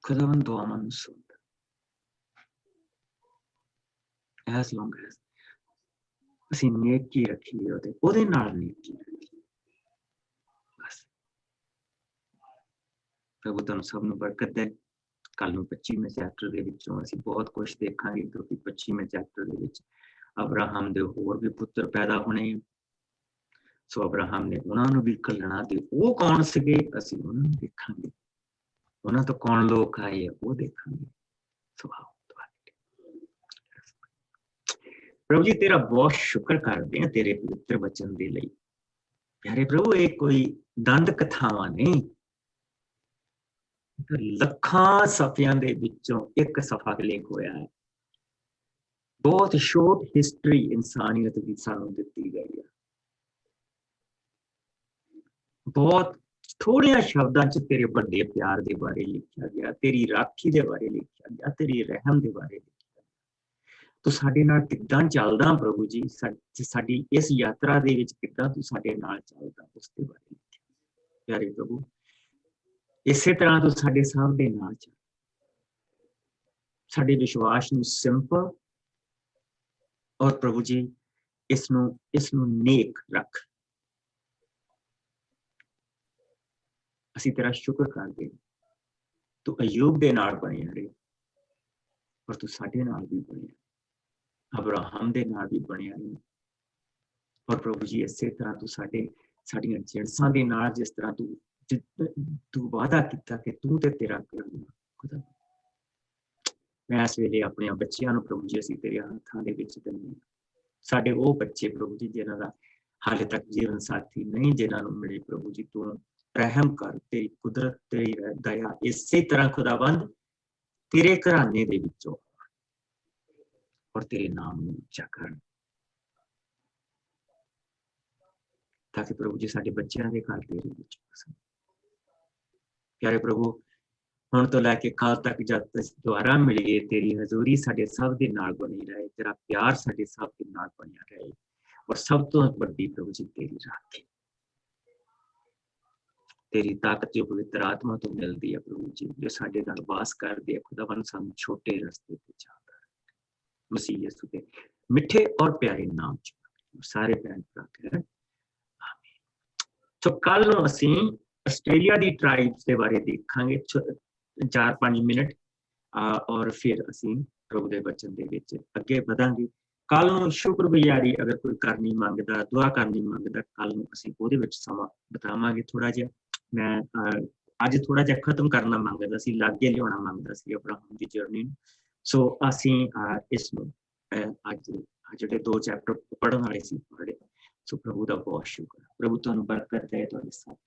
ਖੁਦਾਵੰਦ ਦੁਆਵਾਂ ਨੂੰ ਸੁਣਦਾ। as long as ਅਸੀਂ ਨੇਕੀ ਰੱਖੀਏ ਉਹਦੇ ਨਾਲ ਨੇਕੀ ਰੱਖੀਏ, ਬਸ। ਪ੍ਰਭੂ ਤੁਹਾਨੂੰ ਸਭ ਨੂੰ ਬਰਕਤ ਦੇ। ਕੱਲ ਨੂੰ 25ਵੇਂ ਚੈਪਟਰ ਦੇ ਵਿੱਚੋਂ ਅਸੀਂ ਬਹੁਤ ਕੁਝ ਦੇਖਾਂਗੇ, ਕਿਉਂਕਿ 25ਵੇਂ ਚੈਪਟਰ ਦੇ ਵਿੱਚ ਅਬਰਾਹਮ ਦੇ ਹੋਰ ਵੀ ਪੁੱਤਰ ਪੈਦਾ ਹੋਣੇ। ਸੋ ਅਬਰਾਹਮ ਨੇ ਉਹਨਾਂ ਨੂੰ ਵੀ ਘੱਲਣਾ, ਤੇ ਉਹ ਕੌਣ ਸੀਗੇ ਅਸੀਂ ਉਹਨਾਂ ਨੂੰ ਦੇਖਾਂਗੇ। ਉਹਨਾਂ ਤੋਂ ਕੌਣ ਲੋਕ ਆਏ ਉਹ ਦੇਖਾਂਗੇ। ਪ੍ਰਭੂ ਜੀ ਤੇਰਾ ਬਹੁਤ ਸ਼ੁਕਰ ਕਰਦੇ ਹਾਂ ਤੇਰੇ ਪਵਿੱਤਰ ਵਚਨ ਦੇ ਲਈ। ਪਿਆਰੇ ਪ੍ਰਭੂ, ਇਹ ਕੋਈ ਦੰਦ ਕਥਾਵਾਂ ਨਹੀਂ, ਲੱਖਾਂ ਸਫ਼ਿਆਂ ਦੇ ਵਿੱਚੋਂ ਇੱਕ ਸਫ਼ਾ ਲਿਖ ਹੋਇਆ ਹੈ। ਬਹੁਤ ਸ਼ੋਰਟ ਹਿਸਟਰੀ ਇਨਸਾਨੀਅਤ ਦੀ ਸਾਨੂੰ ਦਿੱਤੀ ਗਈ ਹੈ। ਬਹੁਤ ਥੋੜ੍ਹਿਆਂ ਸ਼ਬਦਾਂ 'ਚ ਤੇਰੇ ਵੱਡੇ ਪਿਆਰ ਦੇ ਬਾਰੇ ਲਿਖਿਆ ਗਿਆ, ਤੇਰੀ ਰਾਖੀ ਦੇ ਬਾਰੇ ਲਿਖਿਆ ਗਿਆ, ਤੇਰੀ ਰਹਿਮ ਦੇ ਬਾਰੇ ਲਿਖਿਆ ਗਿਆ। ਤੂੰ ਸਾਡੇ ਨਾਲ ਕਿੱਦਾਂ ਚੱਲਦਾ ਪ੍ਰਭੂ ਜੀ, ਸਾਡੀ ਇਸ ਯਾਤਰਾ ਦੇ ਵਿੱਚ ਕਿੱਦਾਂ ਤੂੰ ਸਾਡੇ ਨਾਲ ਚੱਲਦਾ, ਉਸ ਦੇ ਬਾਰੇ ਲਿਖਿਆ। ਪਿਆਰੇ ਪ੍ਰਭੂ, ਇਸੇ ਤਰ੍ਹਾਂ ਤੂੰ ਸਾਡੇ ਸਭ ਦੇ ਨਾਲ ਚੱਲ। ਸਾਡੇ ਵਿਸ਼ਵਾਸ ਨੂੰ ਸਿੰਪਲ ਔਰ ਪ੍ਰਭੂ ਜੀ ਇਸ ਨੂੰ ਨੇਕ ਰੱਖ। ਅਸੀਂ ਤੇਰਾ ਸ਼ੁਕਰ ਕਰਦੇ, ਤੂੰ ਅਯੂਬ ਦੇ ਨਾਲ ਬਣਿਆ ਰਹੇ, ਔਰ ਤੂੰ ਸਾਡੇ ਨਾਲ ਵੀ ਬਣਿਆ, ਅਬਰਾਹਮ ਦੇ ਨਾਲ ਵੀ ਬਣਿਆ ਰਹੇ। ਔਰ ਪ੍ਰਭੂ ਜੀ ਇਸੇ ਤਰ੍ਹਾਂ ਤੂੰ ਸਾਡੀਆਂ ਜਿਣਸਾਂ ਦੇ ਨਾਲ, ਜਿਸ ਤਰ੍ਹਾਂ ਤੂੰ ਵਾਅਦਾ ਕੀਤਾ ਕਿ ਤੂੰ ਤੇ ਤੇਰਾ ਕਰਨਾ। ਖੁਦਾ, ਮੈਂ ਇਸ ਵੇਲੇ ਆਪਣੇ ਬੱਚਿਆਂ ਨੂੰ ਪ੍ਰਭੂ ਜੀ ਅਸੀਂ ਤੇਰੇ ਹੱਥਾਂ ਦੇ ਵਿੱਚ ਦਿੰਦੇ ਹਾਂ। ਸਾਡੇ ਉਹ ਬੱਚੇ ਪ੍ਰਭੂ ਜੀ ਜਿਨ੍ਹਾਂ ਦਾ ਹਾਲੇ ਤੱਕ ਜੀਵਨ ਸਾਥੀ ਨਹੀਂ, ਜਿਨ੍ਹਾਂ ਨੂੰ ਮਿਲੇ ਪ੍ਰਭੂ ਜੀ, ਤੂੰ ਰਹਿਮ ਕਰ। ਤੇਰੀ ਕੁਦਰਤ, ਤੇਰੀ ਦਇਆ ਇਸੇ ਤਰ੍ਹਾਂ ਖੁਦਾਵੰਦ ਤੇਰੇ ਘਰਾਣੇ ਦੇ ਵਿੱਚੋਂ ਔਰ ਤੇਰੇ ਨਾਮ ਨੂੰ ਉੱਚਾ ਕਰਨ। ਤਾਂ ਕਿ ਪ੍ਰਭੂ ਜੀ ਸਾਡੇ ਬੱਚਿਆਂ ਦੇ ਘਰ ਤੇਰੇ ਵਿੱਚ ਵਸਣ। ਪਿਆਰੇ ਪ੍ਰਭੂ, ਹੁਣ ਤੋਂ ਲੈ ਕੇ ਕੱਲ ਤੱਕ ਜਦ ਅਸੀਂ ਦੁਆਰਾ ਮਿਲੀਏ, ਤੇਰੀ ਹਜ਼ੂਰੀ ਸਾਡੇ ਸਭ ਦੇ ਨਾਲ ਬਣੀ ਰਹੇ, ਤੇਰਾ ਪਿਆਰ ਸਾਡੇ ਸਭ ਦੇ ਨਾਲ ਬਣਿਆ ਰਹੇ, ਔਰ ਸਭ ਤੋਂ ਵੱਡੀ ਪ੍ਰਭੂ ਜੀ ਤੇਰੀ ਰਾਖੀ, ਤੇਰੀ ਤਾਕਤ ਜੋ ਪਵਿੱਤਰ ਆਤਮਾ ਤੋਂ ਮਿਲਦੀ ਹੈ ਪ੍ਰਭੂ ਜੀ, ਜੋ ਸਾਡੇ ਨਾਲ ਵਾਸ ਕਰਦੀ ਹੈ। ਖੁਦਾਵੰਦ ਸਾਨੂੰ ਛੋਟੇ ਰਸਤੇ ਤੇ ਚੱਲਦਾ ਮਸੀਹ ਯਿਸੂ ਦੇ ਮਿੱਠੇ ਔਰ ਪਿਆਰੇ ਨਾਮ ਚ ਸਾਰੇ ਭੈਣ ਭਰਾ ਕਹਿਣ ਆਮੀਨ। ਸੋ ਕੱਲ ਨੂੰ ਅਸੀਂ ਆਸਟ੍ਰੇਲੀਆ ਦੀ ਟ੍ਰਾਈਬਸ ਦੇ ਬਾਰੇ ਦੇਖਾਂਗੇ 4-5 ਮਿੰਟ, ਔਰ ਫਿਰ ਅਸੀਂ ਪ੍ਰਭੂ ਦੇ ਬਚਨ ਦੇ ਵਿੱਚ ਅੱਗੇ ਵਧਾਂਗੇ। ਕੱਲ ਨੂੰ ਸ਼ੁਕਰਗੁਜ਼ਾਰੀ ਅਗਰ ਕੋਈ ਕਰਨੀ ਮੰਗਦਾ, ਦੁਆ ਕਰਨੀ ਮੰਗਦਾ, ਕੱਲ ਨੂੰ ਅਸੀਂ ਉਹਦੇ ਵਿੱਚ ਸਮਾਂ ਬਿਤਾਵਾਂਗੇ ਥੋੜਾ ਜਿਹਾ। ਮੈਂ ਅੱਜ ਥੋੜਾ ਜਿਹਾ ਖਤਮ ਕਰਨਾ ਮੰਗਦਾ ਸੀ, ਲਾਗੇ ਲਿਆਉਣਾ ਮੰਗਦਾ ਸੀ ਅਬਰਾਹਮ ਦੀ ਜਰਨੀ ਨੂੰ। ਸੋ ਅਸੀਂ ਇਸ ਨੂੰ ਅੱਜ ਜਿਹੜੇ 2 ਚੈਪਟਰ ਪੜ੍ਹਨ ਵਾਲੇ ਸੀ ਪੜ੍ਹੇ। ਸੋ ਪ੍ਰਭੂ ਦਾ ਬਹੁਤ ਸ਼ੁਕਰ। ਪ੍ਰਭੂ ਤੁਹਾਨੂੰ ਬਰਕਤ ਦੇ, ਤੁਹਾਡੇ ਸਾਥ